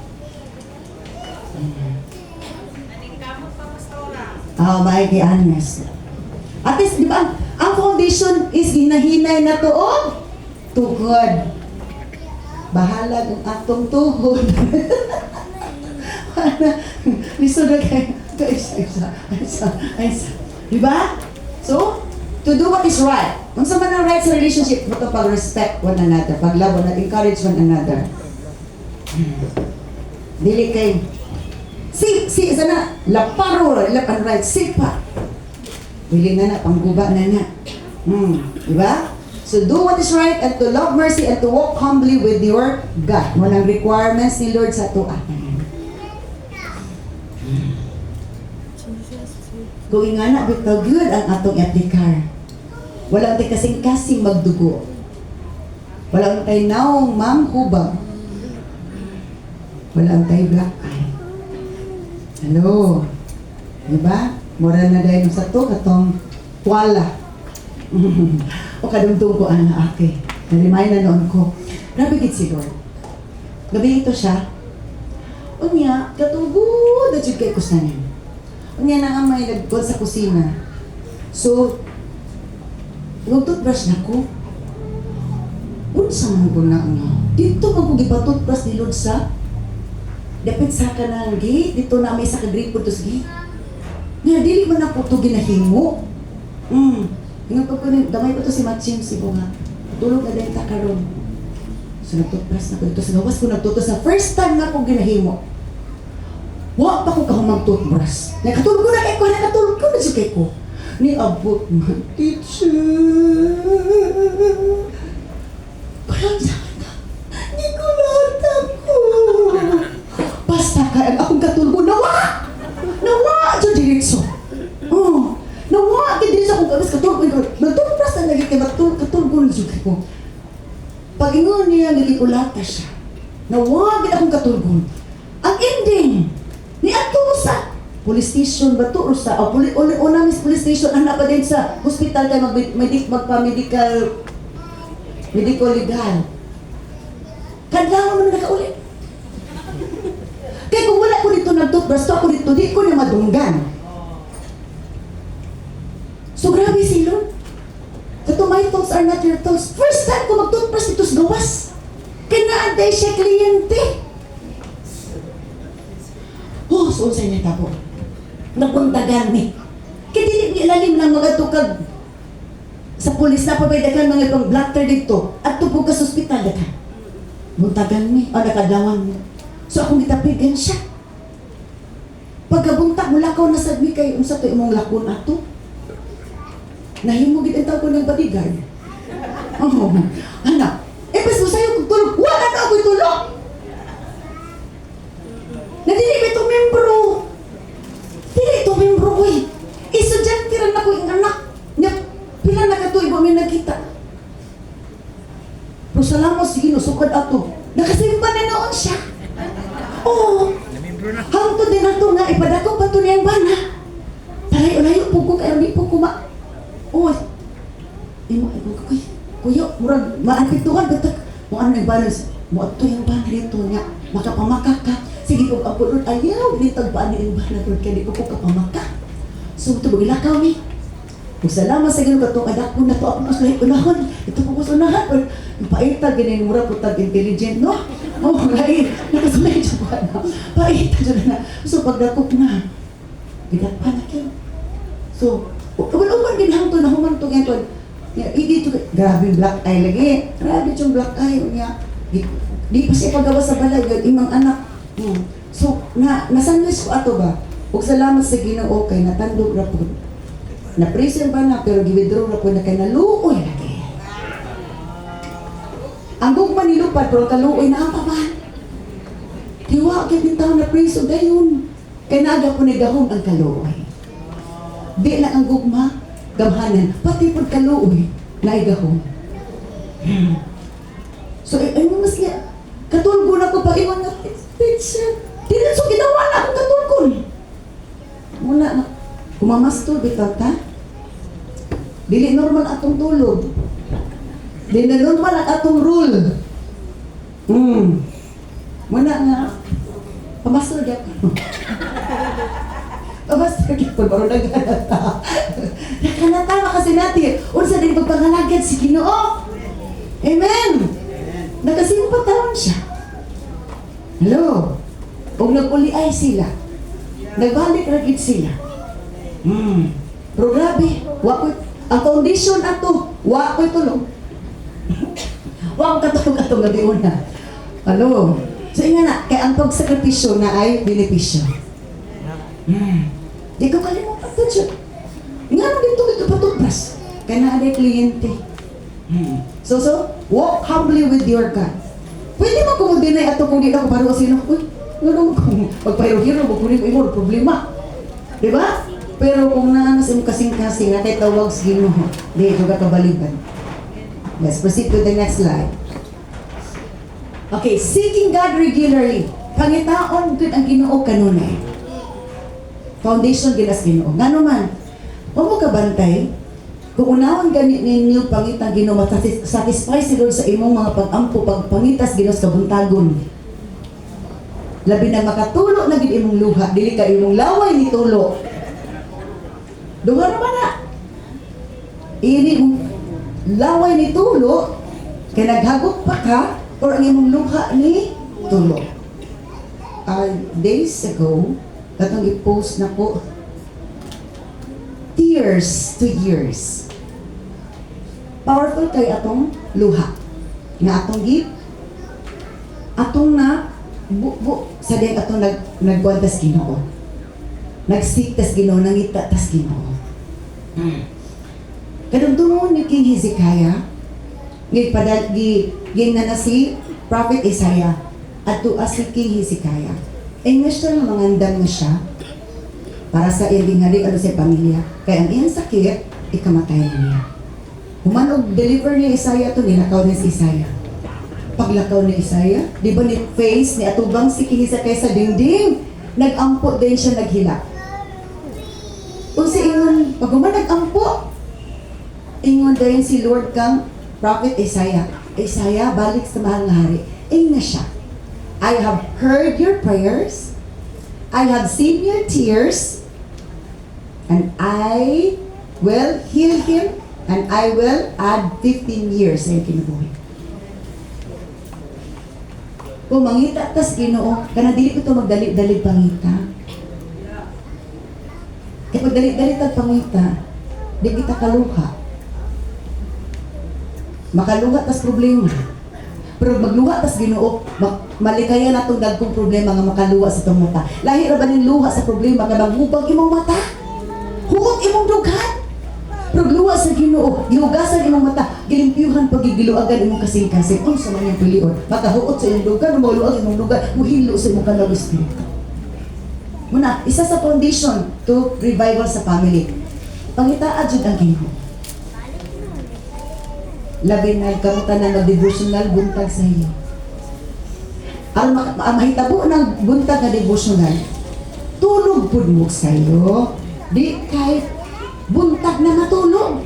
Maigi honest. At least, di ba, ang foundation is hinahinay na tuod. Tuhod. Bahala ng atong tuhod. Lisod na kayo. Isa. Di ba? So, to do what is right. Kung sa man ang right sa relationship, ito pag-respect one another, pag-love one another, encourage one another. Dili kay sana laparo left and right sipa dili na pangguba na diba? So do what is right and to love mercy and to walk humbly with your God. Mo nang requirements ni Lord sa tuwa. Kung ingana bitaw gyud ang atong i-apply. Wala tay kasing-kasing magdugo. Wala tay naong manghubag. Wala tay black eye. Hello. Diba? Mura na dahil sa to, katong wala. O kadumtong ko ang ake. Narimay na noon ko. Grabe gid si Lord. Gabi ito siya. Unya, katugod na jud kay kusanin. Unya na ang may nagkod sa kusina. So, nag-toothbrush na ko. Unsa man ko na dito man ko gipa-toothbrush ni Lord sa dapat sa ka ng gate, dito na may sa ka-grade po tos gate. Nga, dili man ako ito ginahimo. Nga ko rin, damay ko ito si Matchim, si Bunga. Tulog na din ta karon. So, nag-toothbrush na ko dito sa gawas ko nagtuto sa first time na ako ginahimo. Wa pa ko kahumang toothbrush. Nakatulog ko na kay ko, nakatulog ko na si kay ko. Ni abot man, teacher. Parang saan ka? Di ko lahat ko. Basta kaya akong katulgo, nawa! Nawa! Diyo diretso. Nawa! Kaya diretso akong gagas katulgo. Nagtulpras na lagi kaya katulgo na siya ko. Pag-ingon niya, nagkikulata siya. Nawa! Kaya akong katulgo. Ang ending, ni Aki police station ba to or sa una mis police station ana pa din sa hospital kay magpa-medical legal. Kadlaw man nakaulit. Kaya kung wala ko dito nag-toothbrush, ako dito, di ko na madunggan. So grabe silon. Kato my thoughts are not your thoughts. First time ko mag-toothbrush dito sa gawas. Kinaantay siya kliyente. Oh, so sa niya tapo. Napuntagan ni. Kaya dili ilalim ng mga tukag sa pulis na pabaydagan mga ibang blatter dito at tupog ka sa ospital dagan. Buntagan mi, o nakadawan mo. So akong gitapigan siya. Pagkabuntag mula ko nasagmi kay unsa to imong lakon ato. Nahimugid ang tao ko ng bodyguard. Oh, anak, bas mo sa'yo kung tulog. Wala na ako'y tulog! Nadinig itong membro. Dili itong membro ko eh. Estudyante rin ako yung anak. Pila na katuig mo may nakita. Pero salamat sige no, sukad ato. Nakasimba na noon siya. Oo. Hangtod din ato nga, ipadako pa ito niyang bana. Talayo-layo po ko, kaya hindi po ko Oo. Kuya, murag, maanpituhan, batak. Mo ano yung balance? Mo ato yung bana dito niya. Makapamakak ka. Sige po, ang pulot, ayaw, nitag ba ni yung bana doon, kaya di po ko kapamakak. So, ito, ilakaw ni. Kung salamat sa gano'n katong anak ko na ito, ako mas lahat unahon. Ito po mas unahan. Paita, ganyan mura po tag intelligent, no? Oh, lahat. Nakasulay siya po na. Paita dyan na. So, pagdakop na, bigat pa na kayo. So, uban din hangto na humantong ito. Hindi ito, grabe black eye lagi. Grabe yung black eye. Di pa siya pagawa sa balay, imang anak. So, nasandwich ko ato ba? Huwag salamat sa Ginoo kay natandog na po. Na-prison ba na, pero gi-withdraw na po na kay naluoy lagi. Ang gugma nilupad, pero kaluoy na ang paman. Diwa, kaya bintang na prison, dayon. Kaya naaga po ni gahong ang kaluoy. Di na ang gugma, gamhanan, pati po kaluoy, na igahong. So, ay mo mas niya, katulgo na ko pa iwan na, teacher, di na so ginawa na akong katulgon. Muna na, kumamasto, bitaw ta. Dili normal atong tulog. Dili normal ang atong rule. Muna nga, pamasto diya ko. Pamasto diya ko, baro nagkanata. Nakanatawa kasi natin. Unsa din pagpangalagad si Ginoo. Amen! Nakasimpa taon siya. Hello? Huwag nag-uliay sila. Nagbalik ragit sila. Pero grabe, ang foundation ato, wako'y tulong. Wako katulong ato gabi una. Ano? So nga na, kaya ang pagsakripisyo na ay benepisyo. Di ko kalimutan ito siya. Nga mo dito patutras. Kaya na aday kliyente. So, walk humbly with your God. Pwede mo kumudinay ato kung di na ko paro sino. Uy, ano kung magpahiro-hiro, magpunin ko imo, problema. Diba? Pero kung naanas yung kasing-kasing na kahit tawag sa Ginoo, di ito kakabaliban. Let's proceed to the next slide. Okay, seeking God regularly. Pangitaon good ang Ginoo kanunay. Foundation ginas Ginoo. Ngano man, huwag mo kabantay. Kung unawang ganit ninyo pangitang Ginoo, satisfy si Lord sa imong mga pag-ampo, pagpangitas Ginoo sa buntagon. Labi na makatulo na gid imong luha, dili ka imong laway ni tulo. Duha naman na. Ini laway ni tulo, kaya naghagok pa ka, or ang imong luha ni tulo. Days ago, katong i-post na po, tears to years. Powerful kay atong luha. Nga atong gip, atong na, sa din atong nagbuwantas Ginoo. Nagsiktas Ginoo, nangita tas Ginoo. Kadugtungon ni King Hezekiah, ginana si Prophet Isaiah at tuas si King Hezekiah. English na mangandam na siya para sa iyang hari ano sa pamilya. Kaya ang iyang sakit, ikamatay na niya. Humanog deliver ni Isaiah to, nilakaw ni si Isaiah. Paglakaw ni Isaiah, di ba ni face ni atubang si King Hezekiah sa dingding, nag-ampot din siya naghila. Unsa ingon pag nag-ampo. Ingon dayon si Lord kang Prophet Isaiah. Isaiah, balik sa mahal nga hari. Na siya. I have heard your prayers. I have seen your tears. And I will heal him. And I will add 15 years sa iyong kinabuhi. Kung mangita tas Ginoo, kana dili ko ito magdalit-dalit pangita. Kaya pag dalit-dalit ang pangita, di kita kaluha. Makaluha tas problema. Pero magluha tas Ginoo, malikayan natong dagkong problema nga makaluha sa itong mata. Lahi ra ba ning luha sa problema kay maghubag imong mata? Hugot imong dughan. Pero luha sa Ginoo, gihugasan imong mata, gilimpyuhan pagigiluagan imong kasing-kasing. Unsa man yung pilion? Makahuot sa imong dughan, maluag imong dughan, muhilo sa imong kalaw espiritu. Muna, isa sa foundation to revival sa family. Pangitaan jud ang Ginoo. Labi na kamutan na devotional buntag sa iyo. Ang mahitabo ng buntag na devotional, tulog pud mo sa iyo. Di kahit buntag na matulog.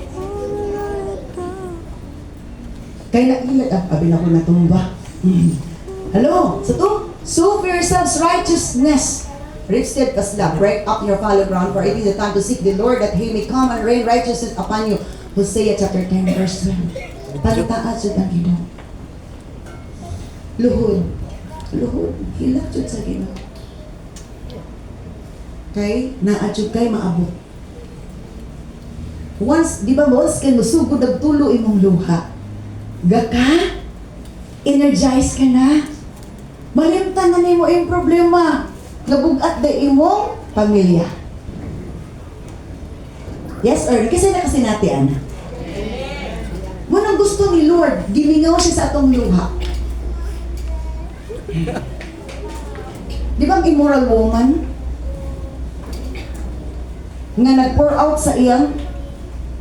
Kaya nailag ang abi na ko natumba. Hello? So to, sow for yourselves righteousness. Rich steadfast love, break up your fallow ground, for it is the time to seek the Lord, that He may come and rain righteousness upon you. Hosea chapter 10, verse 12. Palitaan jud ang Ginoo. Luhod, hilak jud sa Ginoo. Kay naadjud kay maabot. Once, di ba once kay musugod ang tulo imong luha, gaka, energize ka na, malimtan na nimo yung problema, nabugat na imong pamilya. Yes or kasi na kasi natin, ana. Munang gusto ni Lord, gimingaw siya sa atong luha. Di ba ang immoral woman nga nag-pour out sa iyang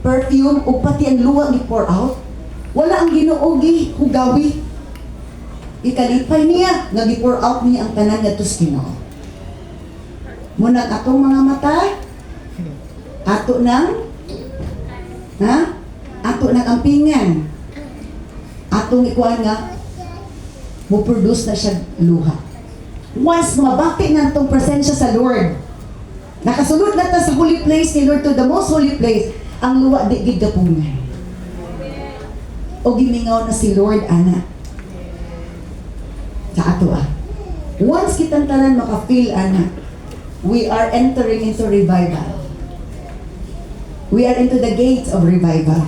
perfume o pati ang luha ni-pour out? Wala ang Ginoo hugawi. Ikalipay niya nga gi-pour out niya ang tanan nga tus Ginoo. Munang atong mga mata, ato ng ampingan, atong ikuan nga mo-produce na siya luha. Once mabati na itong presensya sa Lord, nakasulod na ta sa holy place ni Lord, to the most holy place, ang luha di gid gapungan. O gimingaw na si Lord, ana. Sa ato Once kitang tanan maka-feel, ana, we are entering into revival. We are into the gates of revival.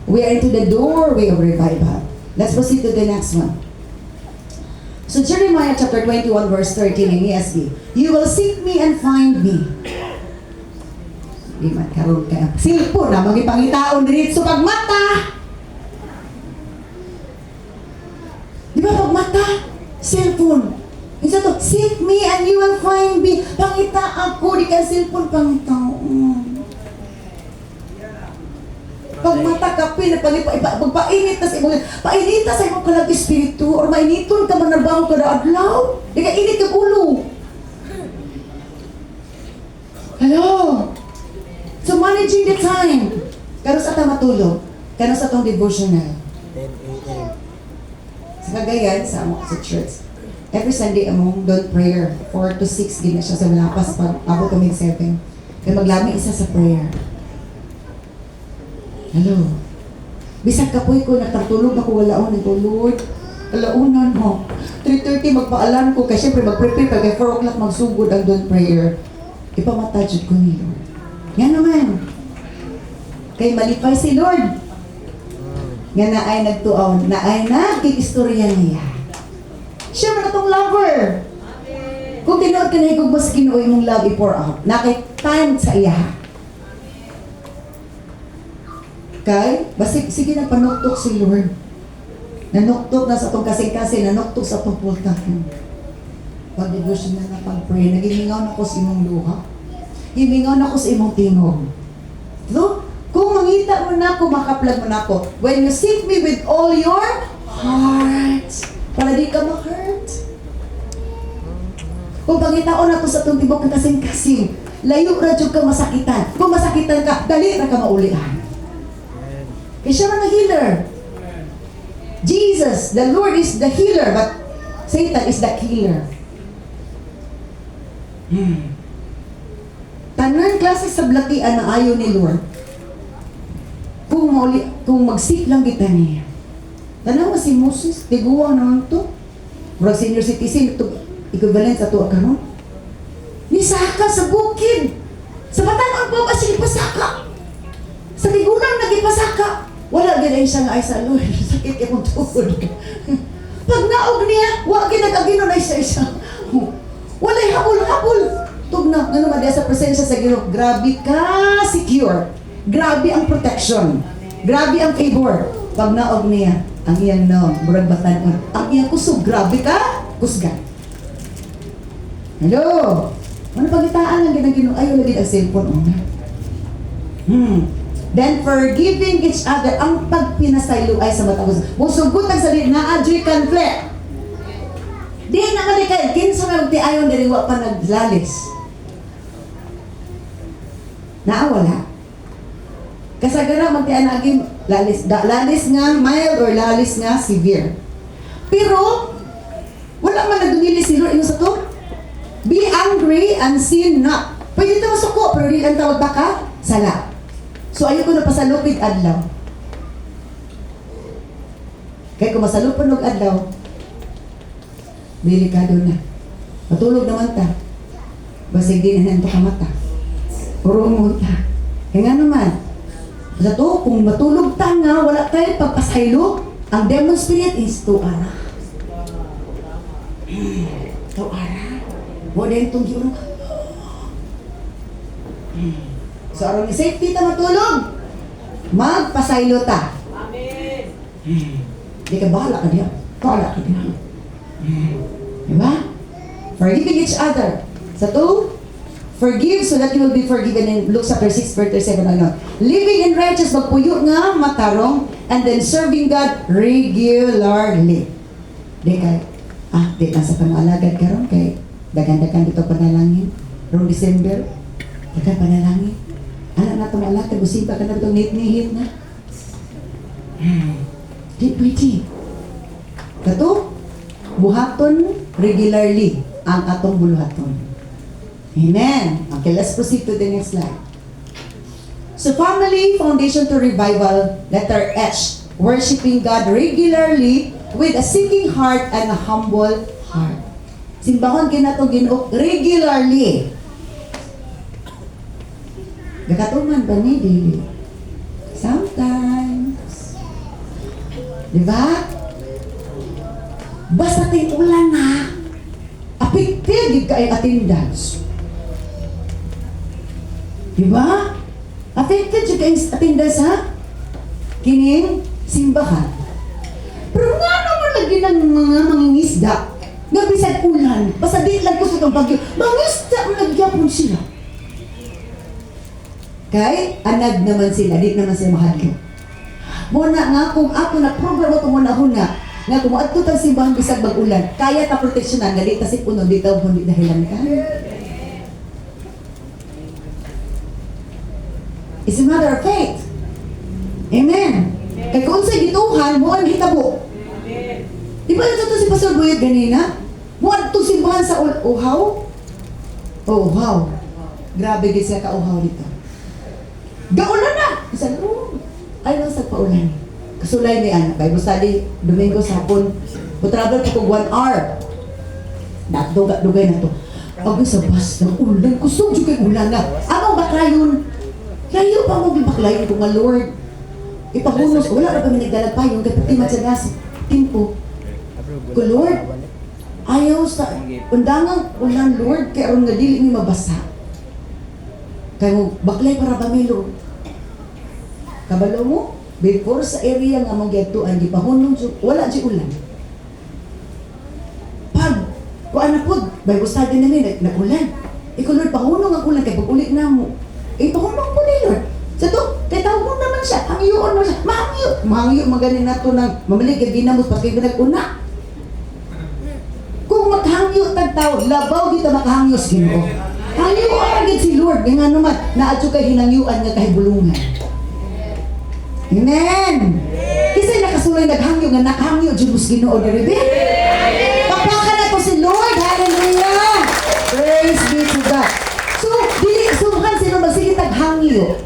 We are into the doorway of revival. Let's proceed to the next one. So Jeremiah chapter 21 verse 13 in ESV. You will seek me and find me. Di man karon kaya. Silpo na magipangitaon diretso pag mata. Di ba pag mata? Cellphone. Isa to, seek me and you will find me. Pangita ako, di ka cellphone pangitaon. Pag mata kapil, pagpainit na sa imong, painit na sa imong kalag espiritu, or mainiton ka man nabaho ka na adlaw, di ka init ka ulo. Hello? So managing the time, karon sa ta matulog, karon sa tong devotional. 10 a.m. Sa Cagayan, sa church, every Sunday among doon prayer, 4 to 6 gina siya sa malapas pag abot kami 7. Kaya maglami isa sa prayer. Hello. Bisag kapoy ko, nagtatulog ako, walaon ko, Lord, alaunan mo. 3:30 magpaalam ko, kasi syempre mag-prepare pag 4 o'clock magsugod ang doon prayer. Ipamatajud ko ni Lord. Yan naman. Kay malipay si Lord. Nga na ay nagtuaw, na ay nagkikistorya niya. Siya man itong lover. Kung tinood ka na higog mas kinuoy mong love i-pour out, nakay time sa iya. Kay, basig, sige na panuktok si Lord. Nanuktok na sa itong kasing-kasing, nanuktok sa itong pultahan. Pag-devotion na pag-pray, naghihingaw na ko sa imong luha. Himingaw na ko sa imong tingog. So, kung mangita mo na ako, makaplag mo na ako. When you seek me with all your heart, para di ka ma-hurt. Kung pangitaon ako sa itong tibok ng kasing-kasing, layo ra jud ka masakitan. Kung masakitan ka, dali ra ka maulihan. Kaya siya man ang healer. Jesus, the Lord is the healer, but Satan is the killer. Tanan klase sa blatian na ayaw ni Lord. Kung magsik lang kita niya. Tanaw si Moses, tiguang naman to. Murag senior citizen, ito equivalent sa tuwa ka no? Nisaka sa bukid. Sa batan ang baba, sige pasaka. Sa tigulang nagipasaka. Wala gina siya nga ay sa Lord. Sakit yung tuhod. Pag naog niya, wag ginag-agino na isa-isa. Wala'y habol-habol. Tugna, ano man sa presensya sa Ginoo. Grabe ka secure. Grabe ang protection. Grabe ang favor. Pag naog niya, ang iyang no, murag batan. Ang iyang kusog, grabe ka, kusga. Hello? Ano pagitaan ang ginagino? Ayaw lagi ang cellphone. Then forgiving each other, ang pagpinasaylo ay sa matagos. Musugot ang salit na adjoy conflict. Di naman kayo, kinsa na magti ayon diri wa pa naglalis. Naawala. Kasagara magtian agi lalis, lalis nga mild or lalis nga severe. Pero wala man nagdumili si Lord sa to. Be angry and sin not. Pwede ito masuko, pero di ang tawag baka, sala. So ayaw ko na pasalupig adlaw. Kaya kung masalupin og adlaw, delikado na. Matulog naman ta. Basig din na ito kamata. Urungon ta. Kaya nga naman, sa to, kung matulog ta nga, wala tayo pagpasaylo, ang demon spirit is tuara. Tuara. Wala yung itong giurong ka. So, aron ni safety ta matulog, magpasaylo ta. Amen. Di ka bahala ka diya. Bahala ka diya. Diba? Forgiving each other. Sa to, forgive so that you will be forgiven. In Luke chapter 6, verse 37, ano? Living in righteous, magpuyo nga, matarong, and then serving God regularly. Di kay, di na sa pangalagad karon kay dagan-dagan dito panalangin. Rong December, dagan panalangin. Anak na itong alagad, usipa ka na itong nit-nihit na. Di pwede. Kato, buhaton regularly ang atong buluhaton. Amen. Okay, let's proceed to the next slide. So, family foundation to revival, letter H. Worshiping God regularly with a seeking heart and a humble heart. Simbahon kinato Ginoo regularly. Gakatuman ba ni Dili? Sometimes. Diba? Basta tayo ulan na, affected ka ay attendance. Diba? Affected ka ay attendance ha? Kining simbahan. Pero nga naman lagi ng mga mangingisda, nga bisag ulan, basta di lang gusto ng bagyo, mangisda nagyapon sila. Kay, anad naman sila, di naman sila mahadyo. Muna nga, kung ako na-program ito muna nga kung ato tang simbahan bisag mag-ulan, kaya ta proteksyonan, nga di ta si puno, di ta hindi dahilan ka. It's a matter of faith. Amen. Kaya kung sa gituhan, mo ang hitabo. Di ba ito si Pastor Buyet ganina? Mo ang simbahan sa uhaw? Uhaw. Grabe gid siya ka-uhaw dito. Gaulan na! Isa, ay lang sa paulan. Kasulay ni anak. Bible study, Domingo sa hapon. Travel ko kung 1 hour. Dugay na to. Pag sa bus ng ulan, kusog yung kay ulan na. Anong baklayon? Layo pa mong baklayon kung nga Lord. Ipahunos, wala na kami nagdalagpayon kay pati matsagas. Timpo. Ko Lord, ayaw sa undangang ulan Lord, kaya aron nga dili ni mabasa. Kaya mo, baklay para ba may Lord? Kabalo mo, before sa area nga mong gatuan, di pa hunong, wala di ulan. Pag, kuan na po, Bible study namin, nag-ulan. Ikaw Lord, pahunong ang ulan, kaya pag-ulit na mo. Pahunong po ni Lord. Sa to, kaya tawag mo naman siya, hangyoon mo siya, mahangyo maganin na to ng mamalig, ginamos, pag kayo nag-una. Kung maghangyo tagtawag, labaw dito makahangyos Ginoo. Hangyuan agad si Lord. Nga naman, naadyo kay hinangyuan nga kay bulungan. Amen! Kasi nakasulay naghangyo nga nakhangyo, Diyos Ginoo na rin. Papakan na to si Lord. Hallelujah! Praise be to God. So, dili, sumukan sino magsigit naghangyo.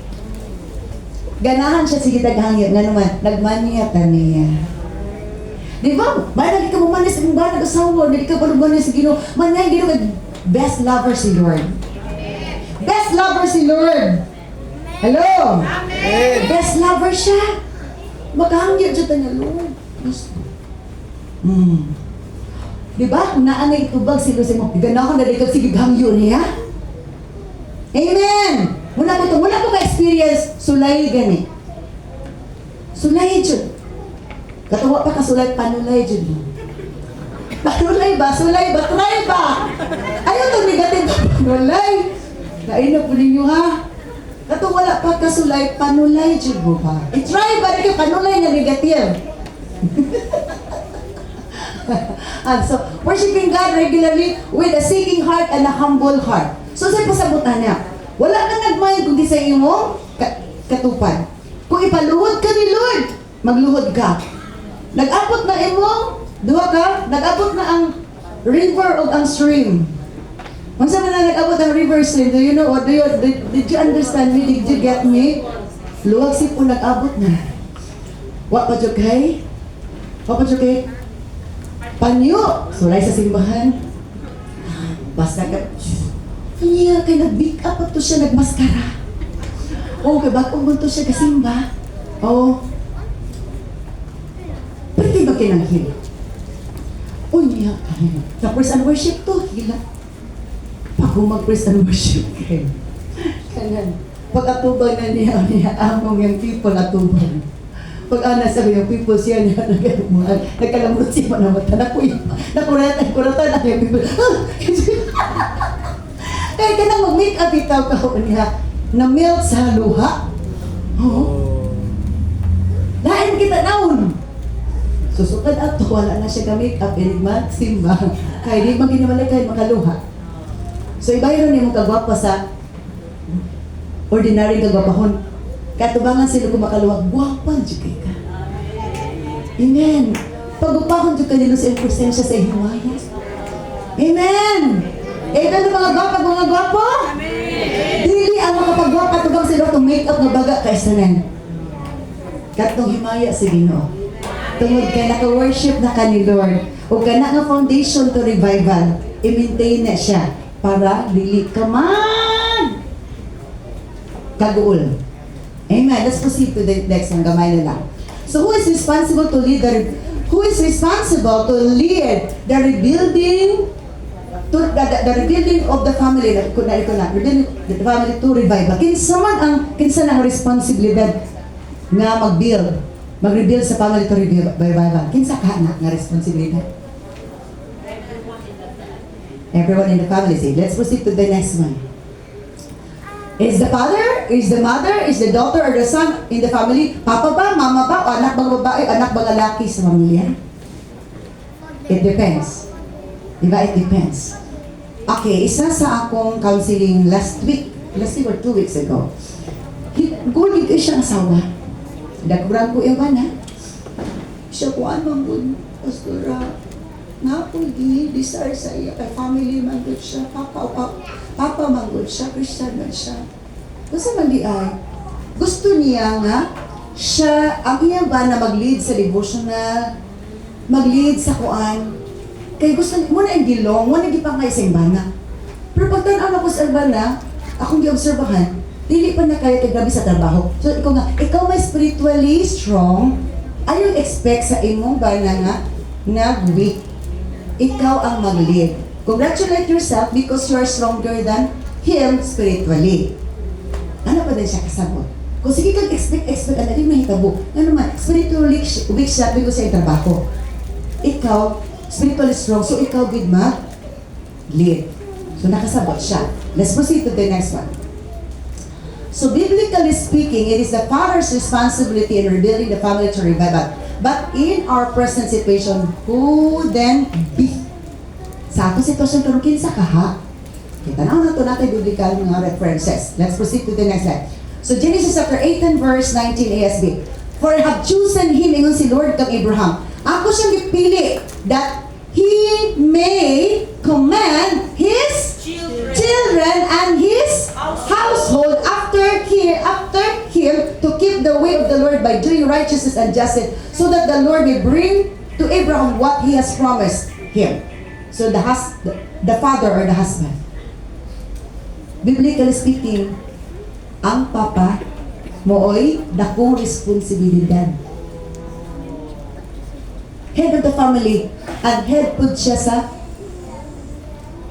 Ganahan siya sige taghangyo. Nga naman, nagmanyata niya. Di ba? Ba, naging ka mumanis ang ba nag-asawa, naging ka palumanis sa Ginoo. Manay, Ginoo, best lover si Lord. Best lover si Lord. Hello? Amen. Best lover siya. Maghangyo dyan tayo, Lord. Di ba? Kung naanay itubag si Lord, ganahan na dikag sige hangyo niya. Amen! Muna ko ka-experience, sulay gani. Sulay dyan. Katawa pa kasulay, panulay dyan. Panulay ba? Sulay ba? Try ba? Ayaw itong negative. Panulay. Kainap po ninyo ha. Katawa wala pa kasulay, panulay dyan mo ba? I-try ba rin panulay na negative? And so, worshiping God regularly with a seeking heart and a humble heart. So, sa'yo pasabutan niya. Wala kang nagmayin kung di sa imo katupad. Kung ipaluhod ka ni Lord, magluhod ka. Nag-abot na imo, duha ka, nag-abot na ang river o ang stream. Kung saan na nag-abot ang river stream, do you know what? Did you understand me? Did you get me? Luwag si po nag-abot na. What pa dyo kay? What pa dyo kay? Panyo! Sulay sa simbahan. Basta ka, kaya kay nag-big up at to siya nagmaskara. Oh, kay bagong mo to siya kasimba. Oh. Pwede ba kinanghil? O niya kayo. Sa praise and worship to, hila. Pag mag-praise and worship kayo. Kanan. Pag atubang na niya among yung people atubang. Pag sabi yung people siya niya nagkalamot siya pa na mata. Nakuratan na yung people. Kaya ka na mag-make up itaw ka niya na melt sa luha. Oh. Lain kita naon. Susukan ato, wala na siya ka-make up, magsimba. Kaya di maginimalay kayo makaluha. So ibayo niyo mong kagwapa sa ordinary kagwapahon. Katubangan sila kung makaluha, guwapan dyan ka. Amen. Pag-upahon dyan ka nila sa presensya sa ihiwaya. Amen. Amen mga gwapo? Amen. Dili ang makapagwapa tubang sila itong make-up na baga kaisanan. Katong himaya si Ginoo. Tungod ka naka-worship na ka ni Lord. O ka na nga foundation to revival. I-maintain na siya para dili ka man kaguol. Amen. Let's proceed to the next one. Gamay na lang. So who is responsible to lead the rebuilding the rebuilding of the family, rebuilding the family to revival. Kinsa ang responsibilidad nga mag-rebuild sa family to revival? Kinsa ka nga responsibilidad? Everyone in the family say, let's proceed to the next one. Is the father, is the mother, is the daughter, or the son in the family? Papa ba, mama ba, o anak bang babae, anak bang lalaki sa pamilya? It depends. Diba? It depends. Okay, isa sa akong counseling last week or 2 weeks ago, gulig ko siyang asawa. Nagkurang ko yung mana. Siya ko, anong good, pastora, nga po, desire sa iya, kay family man good siya, papa man good siya, Christian man siya. Kasi man di ay, gusto niya nga, siya, ang iya ba na mag-lead sa devotional, mag-lead sa kuan, kaya gusto niya, muna yung gilong, muna yung gipangay sa imbana. Pero pag tanaw ako sa imbana, akong gi-obserbahan, dili pa na kaya kagabi sa trabaho. So ikaw may spiritually strong, ayaw expect sa imong bana nga, na weak. Ikaw ang mag-lead. Congratulate yourself because you are stronger than him spiritually. Ano pa din siya kasabot? Kung sige kang expect, ano din mahitabo. Ano naman, spiritually weak siya because sa trabaho. Ikaw, spiritually strong, so ikaw good mag-lead. So nakasabot siya. Let's proceed to the next one. So biblically speaking, it is the father's responsibility in rebuilding the family to revival. But in our present situation, who then be? Sa akong sitwasyon, pero kinsa ka ha? Kita na ito natin biblical mga references. Let's proceed to the next slide. So Genesis chapter 8 and verse 19 ASB. For I have chosen him, ingon si Lord kang Abraham. Ako siyang gipili that he may command his children and his household after him to keep the way of the Lord by doing righteousness and justice, so that the Lord may bring to Abraham what he has promised him. So the father or the husband. Biblically speaking, ang papa mooy dakong responsibilidad. Head of the family, and head po siya sa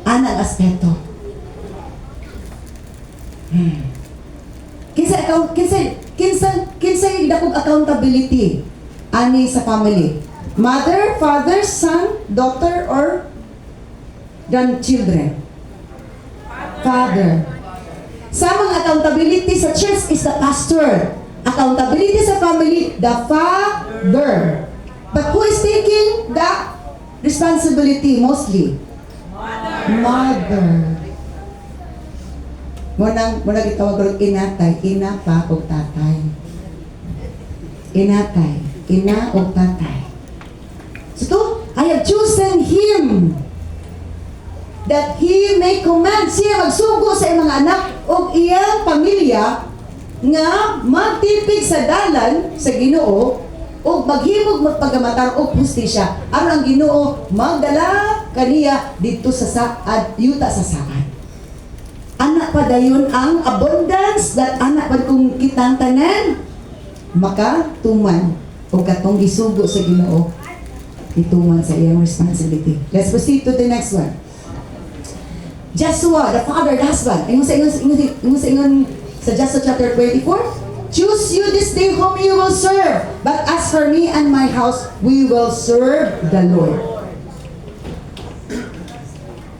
anang aspeto. Kinsa yung dakong accountability ani sa family? Mother, father, son, daughter, or grandchildren? Father. Sa mga accountability sa church is the pastor. Accountability sa family, the father. But who is taking the responsibility mostly? Mother. Munang gitawag ko inatay, ina pa o tatay. Inatay, ina o tatay. So, I have chosen him that he may command siya magsugo sa iyang mga anak o iyang pamilya nga magtipig sa dalan sa Ginoo o maghimog magpagamatar o hustisya. Ano ang Ginoo? Magdala kaniya dito sa saad, yuta sa saad. Anak pa dayon ang abundance that anak pa kung kitang tanan makatuman o katong gisugo sa Ginoo ituman sa iyang responsibility. Let's proceed to the next one. Joshua, the father, the husband. Ingon sa Joshua chapter 24, choose you this day whom you will serve. But as for me and my house, we will serve the Lord.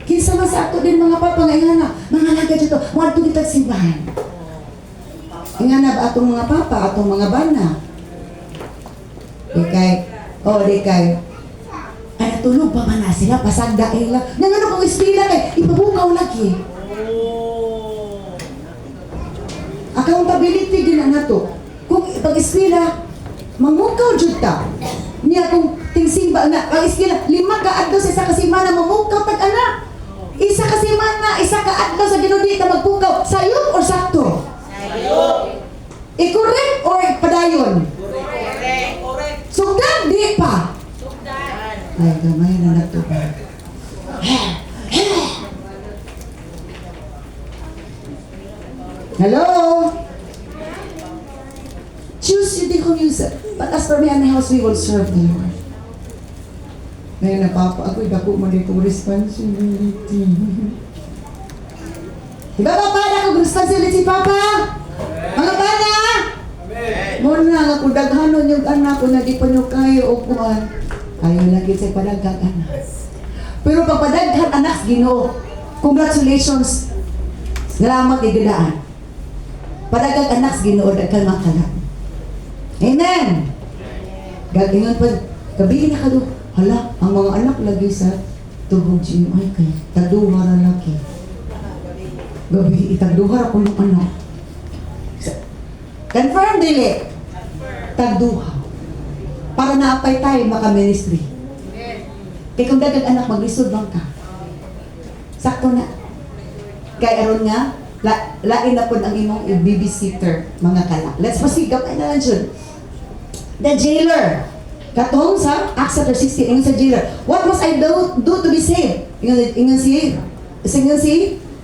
Kinsa man sa ato din mga papa, nga mga laga dito, mga tulitag simbahan. Nga na ba atong mga papa, atong mga bana? Di kay, ay natulog pa man na sila, pasagda ila. Nang ano kung istila kay, ipabukaw lagi. Accountability din ang nato. Kung pag-istila, mamukaw jud ta. Niya kung tingsimba na, pag-istila, 5 ka adlaw sa isa ka semana, mamukaw tag-anak. Isa ka semana, isa ka adlaw sa ginudi ka magpukaw. Sayop or sakto? Sayop. I-correct or padayon? Correct. Sugdan, di pa. Ay, gamay na nato ba? Hello? Choose you the whom you serve. But as for me and my house, we will serve the Lord. Ngayon na papa, ako'y dako mo dito responsibility. Diba papa, dako responsibility papa? Mga bana? Muna nga kung daghanon yung anak ko, naging pa nyo kayo o kuhan. Ayaw lagi sa padaghan anak. Pero pag padaghan anak, Ginoo, congratulations. Salamat igidaan. Padaghan anak, Ginoo, daghan makalat. Amen. Gagingon pa, gabi na kado. Hala, ang mga anak lagi sa tubog GMI kay taduha ra laki. Gabi, itaduha ra ko ng anak. Confirm dili. Taduha. Para naapay tayo maka-ministry. Kaya kung dagang anak, maglisod lang ka. Sakto na. Kaya aron nga, lain na po ang imong babysitter, mga kala. Let's proceed. Gapay na lang dyan. The jailer. Katong sa Acts chapter 16, ingon sa jailer, what must I do to be saved? Ingon si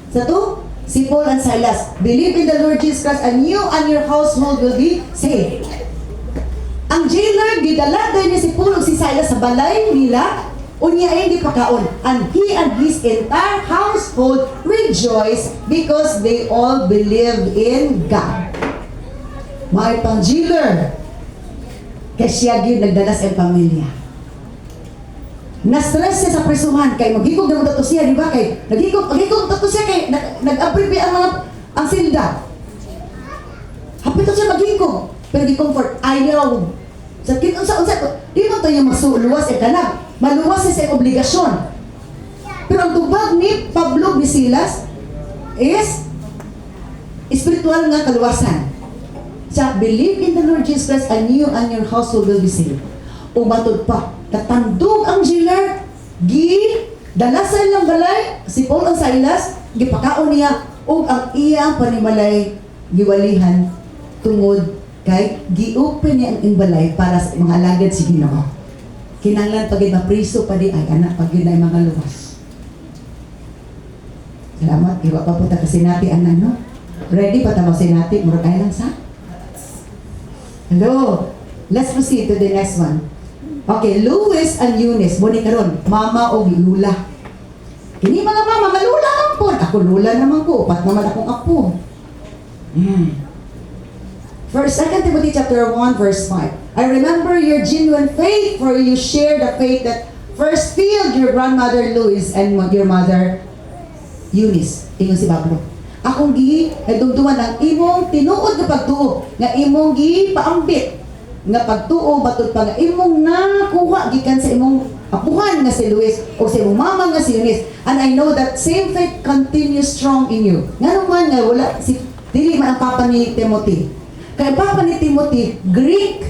sa to, si Paul and Silas, believe in the Lord Jesus Christ and you and your household will be saved. Ang jailer, gidala doon niya si Paul o si Silas sa balay nila, unya ay hindi pakaon. And he and his entire household rejoice because they all believed in God. May pang jailer, kaya siya gyud nagdala sa pamilya. Na-stress siya sa presuhan, kay maghigog na mo siya, di ba? Kay naghigog siya, kay nag-abribe ang silda. Hapit siya maghigog, pero gi-comfort, ayaw. Sakit, unsa, di mo tayo masuluwas kanag. Maluwas sa obligasyon. Pero ang tubag ni Pablo ni Silas, is spiritual nga kaluwasan. Sa believe in the Lord Jesus Christ and you and your household will be saved. O matod pa, natandog ang jailer, dala sa ilang balay, si Paul ang Silas, gipakaon niya, o ang iyang panimalay, giwalihan, tungod, kay gi-open niya ang imbalay para sa mga alagad si Ginoo. Kinanglan pag mapriso pa di ay anak pag yun ay mga luwas. Salamat, iwa pa po ta kasi natin anak, no? Ready pa tawag si natin, murag ay lang sa? Hello, let's proceed to the next one. Okay, Louis and Eunice, muni karon, mama o lula. Kini mga mama, malula lang po. Ako lula naman ko, upat naman akong apo. First, 2 Timothy chapter 1, verse 5. I remember your genuine faith, for you share the faith that first filled your grandmother Louise and your mother Eunice. Ingon si Pablo. Akong nagdumduman ng imong tinuod nga pagtuo, nga imong paambit, nga pagtuo, batud pa nga imong nakuha gikan sa imong apuhan nga si Louise o sa imong mama nga si Eunice. And I know that same faith continues strong in you. Nga naman nga wala, dili man ang papa ni Timothy. Kaya papa ni Timothy, Grigo.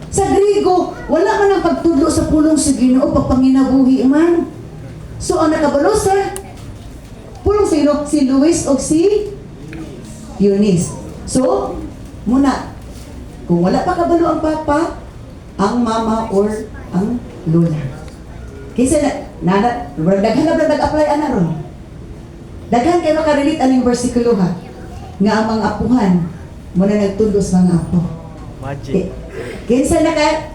Sa Grigo, wala man ang pagtudlo sa pulong sa Ginoo, pagpanginabuhi man. So ang nakabalo sa pulong sa Ginoo, si Louise o si Eunice. So, muna, kung wala pa kabalo ang papa, ang mama or ang lola. Kasi daghan na nag-apply ana ron. Daghan kayo makarelate aning versikulo ha. Nga ang mga apuhan, muna nagtulos mga apo. Magic. Kinsa na kaya,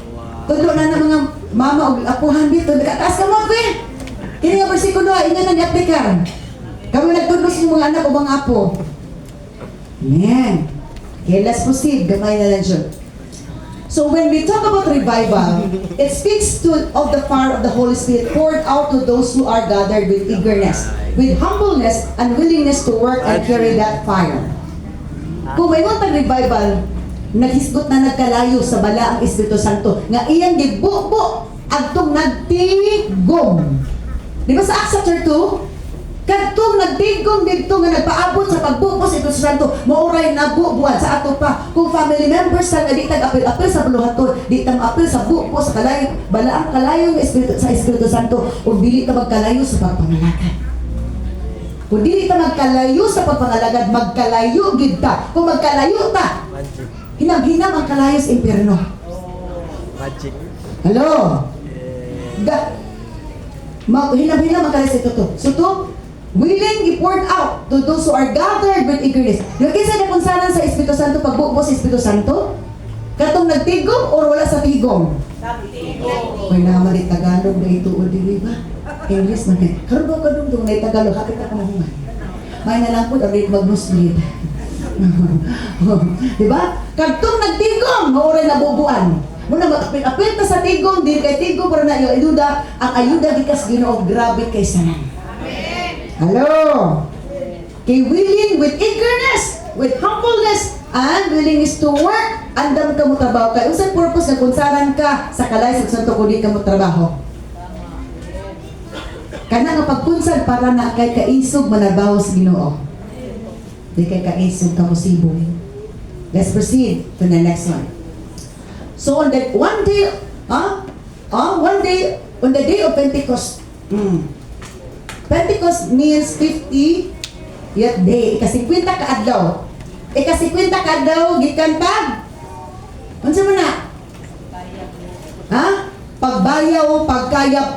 tulo na ng mga mama o apuhan dito, nagkataas ka mo, kwe! Kini nga versikulo ha, inyo na ni-applikan. Kami nagtulos yung mga anak o mga apo. Amen. Okay, let's proceed. Gamay na lang siya. So when we talk about revival, it speaks of the fire of the Holy Spirit poured out to those who are gathered with eagerness, with humbleness and willingness to work and carry that fire. Kung may mga revival, naghisgot na nagkalayo sa bala ang Espiritu Santo, nga iyang gibubo agtong nagtigom. Di ba sa Acts chapter 2? Kadtong nagtigom dito nga nagpaabot sa pagbubo sa Espiritu Santo, mauray na bubuan sa ato pa. Kung family members sa di tag-apil-apil sa buluhaton, di tag-apil sa bubo sa kalayo, bala ang kalayo sa Espiritu Santo, o dili ta magkalayo sa pagpangalagad. Kung dili ta magkalayo sa pagpangalagad, magkalayo gid ta. Kung magkalayo ta, Magic. hinam-hinam ang kalayo sa impyerno. Magic. Hello? Hinam-hinam ang kalayo sa ito. So to, willing i-poured out to those who are gathered with eagerness. Yung kinsa na punsanan sa Espiritu Santo, pagbubo sa Espiritu Santo, katong nagtigom o wala sa tigom? Tigom. Kaya naman di Tagalog na ito o dili ba? English man eh. Karoon ba ka doon na Tagalog? Kapit ako naman. May na lang po, abit mag-Muslim. Diba? Katong nagtigom, maoray na bubuan. Muna mag-apil ta sa tigom, di kay tigom para na yung ayuda, ang ayuda gikas Ginoo grabe kay sanan. Hello! Kay willing with eagerness, with humbleness, and willingness to work, andam ka mo trabaho kay usang purpose na kunsaran ka sa kalay sa santo kundi ka mo trabaho. Kana nga pagkunsan para na kay kaisog manarbaho sa Ginoo. Di kay kaisog ka mo sibong. Let's proceed to the next one. So on that one day, on the day of Pentecost, Pentecost means 50th day. Ika-50 ka adlaw. Ika-50 ka adlaw gikan pag. Unsa man na? Pagbayaw, pagkayap,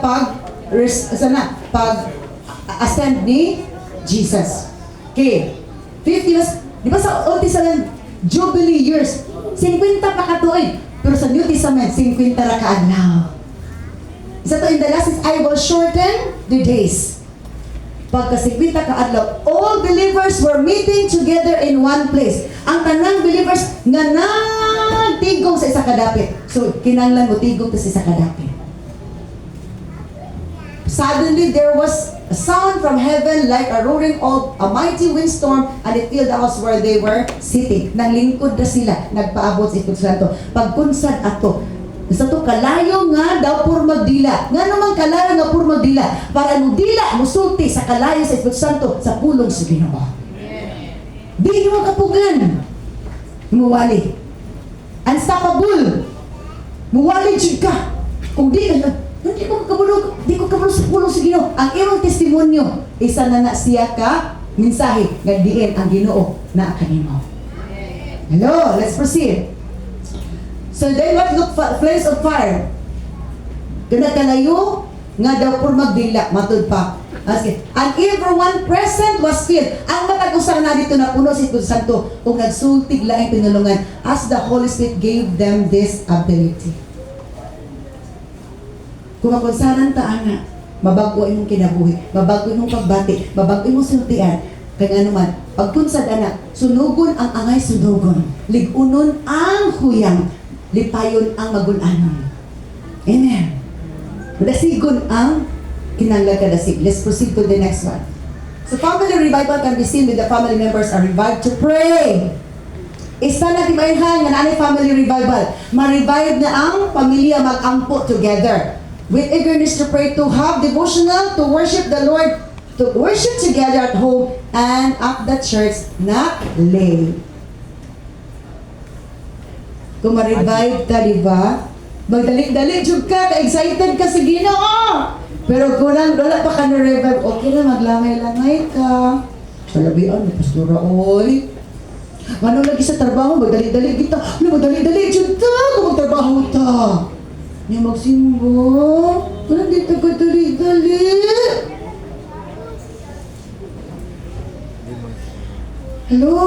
pag-ascend ni Jesus. Okay. 50 years. Di ba sa Old Testament, Jubilee years, 50 pa katuig. Pero sa New Testament, 50 ra ka adlaw. Isa to in the last is, I will shorten the days. Pagka-50 ka adlaw, all believers were meeting together in one place. Ang tanang believers nga nagtigong sa isa kadapit. So, kinanglan mo tigong sa isa kadapit. Suddenly, there was a sound from heaven like a roaring of a mighty windstorm, and it filled the house where they were sitting. Nanglingkod na sila, nagpaabot sa Espiritu Santo. Pagkunsad ato, Sa to kalayo nga daw pur magdila. Nga naman kalayo nga pur magdila. Para mo dila, musulti sa kalayo sa Espiritu Santo sa pulong sa Ginoo. Di mo kapugan. Muwali. Unstoppable. Muwali jud ka. Kung di ka hindi ko kabulog sa pulong sa Ginoo. Ang imong testimonyo, isa na siya ka mensahe nga diin ang Ginoo na kanimo. Hello, let's proceed. So they what look flames of fire. Kana kalayo nga daw pur magdila matud pa. As and everyone present was filled. Ang matag-usa na dito na puno si Espiritu Santo ug nagsultig laing pinulungan as the Holy Spirit gave them this ability. Kung makunsanan ta ana, mabago imong kinabuhi, mabago imong pagbati, mabago imong sultian. Kaya nga naman, pagkunsad anak, sunugon ang angay sunugon, ligunon ang huyang, lipayon ang magunanon. Amen. Madasigon ang kinanglan kadasig. Let's proceed to the next one. So family revival can be seen with the family members are revived to pray. Isa na timainhan nga nanay family revival. Ma-revive na ang pamilya mag-ampo together. With eagerness to pray, to have devotional, to worship the Lord, to worship together at home and at the church, not lay. Kung ma-revive ka, di ba? Magdali-dali jud ka, ka-excited ka sa Ginoo. Pero kung wala pa ka na-revive, okay na, maglamay-lamay ka. Salabian, pastora, oy. Ano lagi sa trabaho, magdali-dali kita. Magdali-dali jud ka, kung magtrabaho ta. Niya magsimbo. Parang dito ka dali-dali. Hello?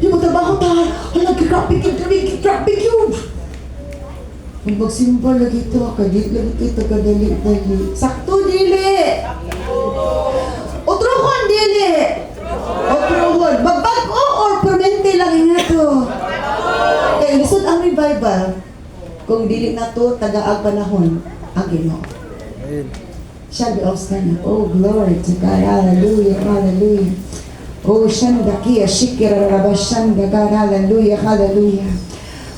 Niya magtrabaho ta. Hala, traffic yun. Kung magsimbo lagi ito, kadit lagi kita kadali-dali. Sakto, dili. Otrohon, dili. Otrohon. Babago or permente lang nga to. Kaya lisod ang revival. Kung dili na to, tagaag panahon, ang Ginoo. Shall we all stand up? Oh, glory to God. Hallelujah, hallelujah. Oh, shanda kia, shikira, rabashanda, God, hallelujah, hallelujah.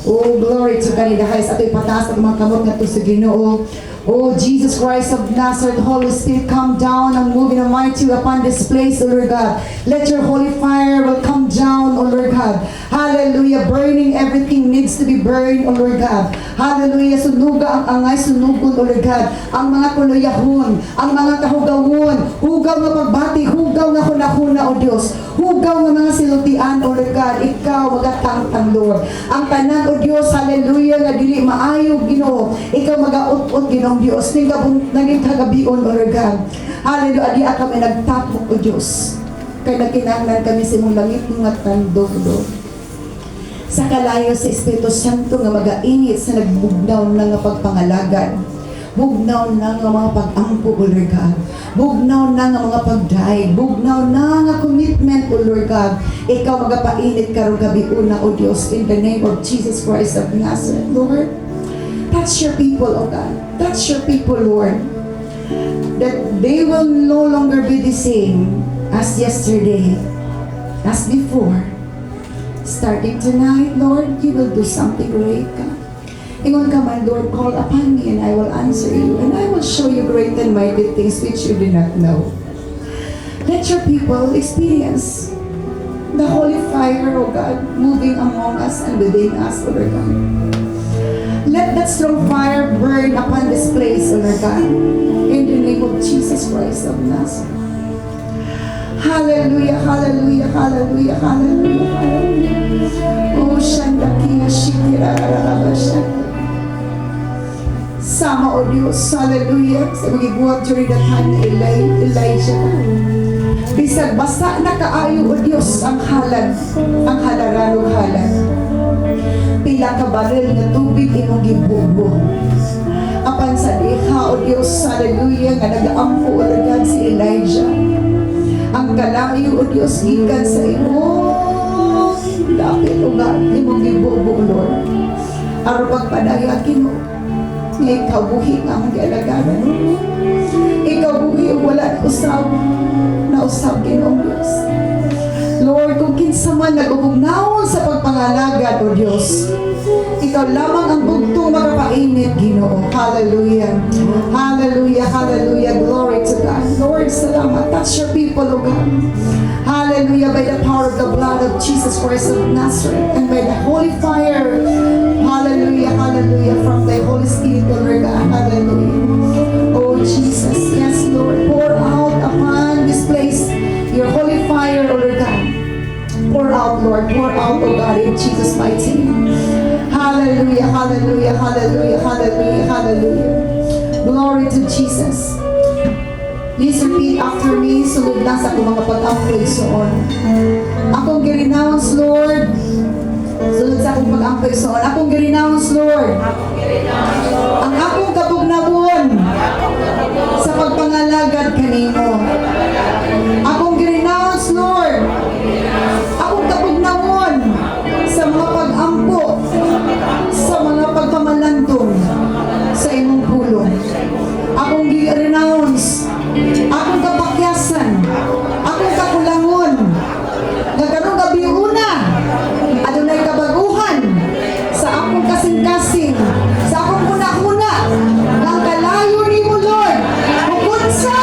Oh, glory to God in the highest. Ato'y pataas ang mga kamot na to sa Ginoo. Oh, Jesus Christ of Nazareth, Holy Spirit, come down and move in a mighty way upon this place, O Lord God. Let your holy fire will come down, O Lord God. Hallelujah. Burning everything needs to be burned, O Lord God. Hallelujah. Sunuga ang angay, sunugon, O Lord God. Ang mga kuluyahon, ang mga kahugawon, hugaw nga pagbati, hugaw nga hunahuna, O Diyos. Hugaw nga mga silutian, O Lord God. Ikaw, magatang Lord. Ang tanan, O Diyos, hallelujah, nga dili maayo, Ginoo. Ikaw magaut-ut, Ginoo. Diyos, naging kagabion, O Lord God. Hallelujah, di kami nagtapok, O Diyos. Kaya nagkinanglan kami sa imong langit nga tandog, Lord. Sa kalayo sa Espiritu Santo nga mag-ainit sa nagbugnaw na nga pagpangalagan. Bugnaw na nga mga pag-ampo, O Lord God. Bugnaw na nga mga pagdaig. Bugnaw na nga commitment, O Lord God. Ikaw magapainit karong gabion na, O Diyos, in the name of Jesus Christ of Nazareth, Lord. Touch your people, O God. Touch your people, Lord. That they will no longer be the same as yesterday, as before. Starting tonight, Lord, you will do something great, God. Ingon ka man, Lord, call upon me and I will answer you and I will show you great and mighty things which you do not know. Let your people experience the holy fire, O God, moving among us and within us, O Lord God. Let that strong fire burn upon this place, O Lord God, in the name of Jesus Christ of Nazareth. Hallelujah, hallelujah, hallelujah, hallelujah, hallelujah. Oh, Shanda Kia Shikira Rabashanda. Sama, O Diyos, hallelujah, sa magibuhat during the time ni Elijah. Bisag basta na kaayo, O Diyos, ang halaran o halad. Pila ka baril nga tubig imong gibubo. Apan sa diha, O Diyos, hallelujah, nga nag-aampo, O Lord God, si Elijah. Ang kalayo, O Diyos, gikan sa imo. Dapit, O God, imong gibubo, Lord. Aron pagpadayakin mo, nga ikaw buhi nga mong gialagaran. Ikaw buhi o wala na usab, Ginoong Diyos. Lord, kung kinsa man nagubugnaon sa pagpangalagad, O Diyos. Ikaw lamang ang bugtong magapainit, Ginoo. Hallelujah. Hallelujah, hallelujah. Glory to God. Lord, salamat. Touch your people, O God. Hallelujah. By the power of the blood of Jesus Christ of Nazareth and by the holy fire. Hallelujah, hallelujah. From thy Holy Spirit, O Lord God. Hallelujah. Oh Jesus. Yes, Lord. Pour out upon this place your holy fire, O Lord God. Pour out, Lord. Pour out, O God, in Jesus' mighty name. Hallelujah, hallelujah, hallelujah, hallelujah, hallelujah. Glory to Jesus. Please repeat after me. Sunod na sa akong mga pag-ampoy soon. Akong girinounce, Lord. Sunod sa akong pag-ampoy soon. Akong girinounce, Lord. Ang akong kabugnabon sa pagpangalagad kanimo. Akong girinounce, Lord. Akong kabugnabon sa mga pag-ampo, sa mga pagmamalandong sa imong pulong. Akong gi-renounce, akong kapakyasan, akong kakulangon, nagkaroon gabi una, adunay kabaguhan, sa akong kasing-kasing, sa akong kuna-kuna, ng kalayo ni mo, Lord, bukod sa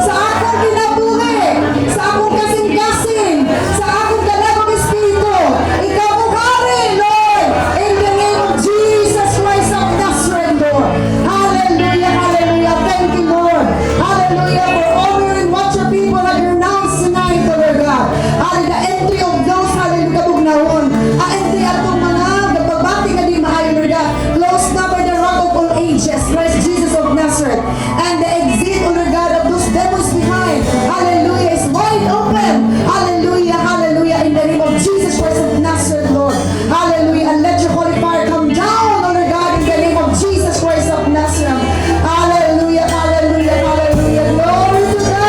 akong kinabuhi, sa akong kasing-kasing, sa akong dalawang espiritu, ikaw mo hari, Lord, in the name of Jesus Christ of Nazareth, Lord. Hallelujah, hallelujah. Thank you, Lord. Hallelujah, for honoring what your people have renounced tonight, O Lord God. Hallelujah, the entry of those, hallelujah, kabugnahon. Ang entry atong mga nagbabati na di maayo, Lord God. Close na by the rock of all ages, Christ Jesus of Nazareth. And the exit, O Lord God, of those devils behind, hallelujah, is wide open. Hallelujah, hallelujah, in the name of Jesus Christ of Nazareth, Lord. Hallelujah, and let your holy fire come down, O Lord God, in the name of Jesus Christ of Nazareth. Hallelujah, hallelujah, hallelujah. Glory to God.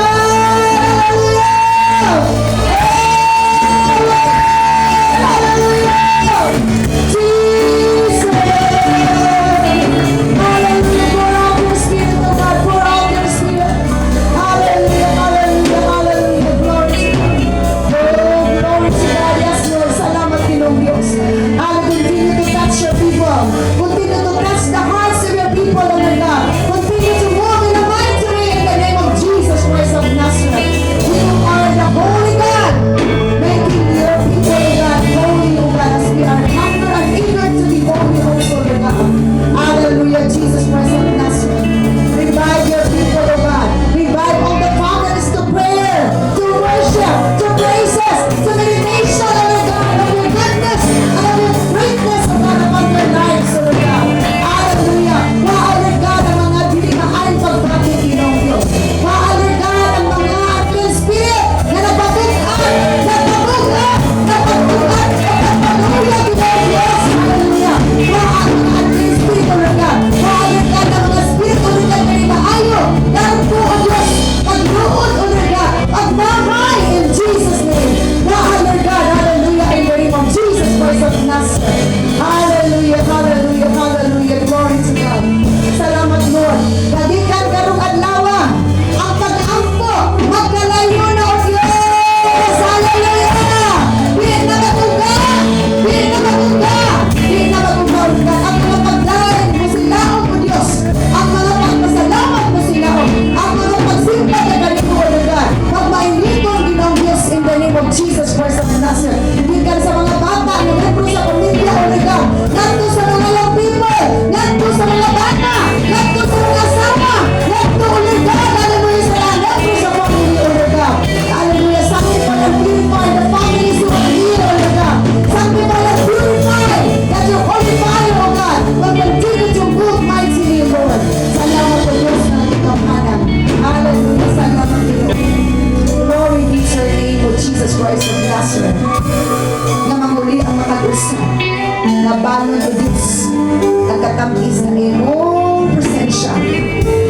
Hallelujah. Jesus. Hallelujah. Pour out your spirit, O God. Pour out your spirit. Hallelujah, hallelujah, hallelujah. Glory to God. Oh, glory to God. Yes, Lord. Salamat, Ginoong Diyos. Hallelujah. Continue to touch your people. Continue to touch the hearts of your people, O Lord God. Continue to move in a mighty way in the name of Jesus Christ of Nazareth. You are the Holy God, making your people, O God, holy, O God, as we are hungry and eager to be holy also, O God. Hallelujah, Jesus Christ of Nazareth. Revive your people, O God. Revive all the families to prayer, to worship, to praises, to meditation, O Lord God, of your goodness and of your greatness, O God, upon their lives, O Lord God. Hallelujah. Wow, Lord God, ang mga dili na ayon pagbati, Ginoong Diyos. Wow, Lord God, ang mga unclean spirit na napabugat, Hallelujah, Ginoong Diyos. Hallelujah. Wow, ang mga unclean spirit, O Lord God. Wow, Lord God, ang mga spirit, O Lord God, na imaayo. Daron po, O Diyos, pagluod, O Lord God, pagmamay in Jesus' name. Wow, Lord God, hallelujah, in the name of Jesus Christ of Nazareth. Hallelujah, hallelujah, hallelujah. Glory to God. Salamat, Lord. Kagikan karong adlawa, ang pag-ampo, magkalayo na, O Diyos. Hallelujah. Di na matuga. Di na matuga. Di na matuga, O God. Ang mga pagdahin mo silaon, O Diyos. Ang mga pagpasalamat mo silaon. Ang mga pagsimpa na ganito, O God. Magmainitong Ginoong Diyos in the name of Jesus Christ of Nazareth. Gikan sa mga bata, na membro sa pamilya, O God. Nandito sa mga young people. Nandito sa mga bata. Nandito sa mga asawa. Nandito, O God. Hallelujah, sa lahat. Nandito sa pamilya, O God. Hallelujah. Sanctify and purify the families who are here, O God. Sanctify and purify that your holy fire, O God, will continue to move mightily, Lord. Salamat po, Diyos, na nagkakahanan. Hallelujah. Salamat po. Glory be to your name, O Jesus Christ of Nazareth. Na mamuli ang makagusa. Na balon, O Diyos, ang katamis na iyong presensya.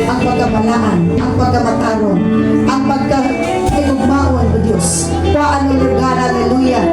Ang pagkamalaan, ang pagkamataron, ang pagkaigugmaon, O Diyos. Paano, Lord God, hallelujah.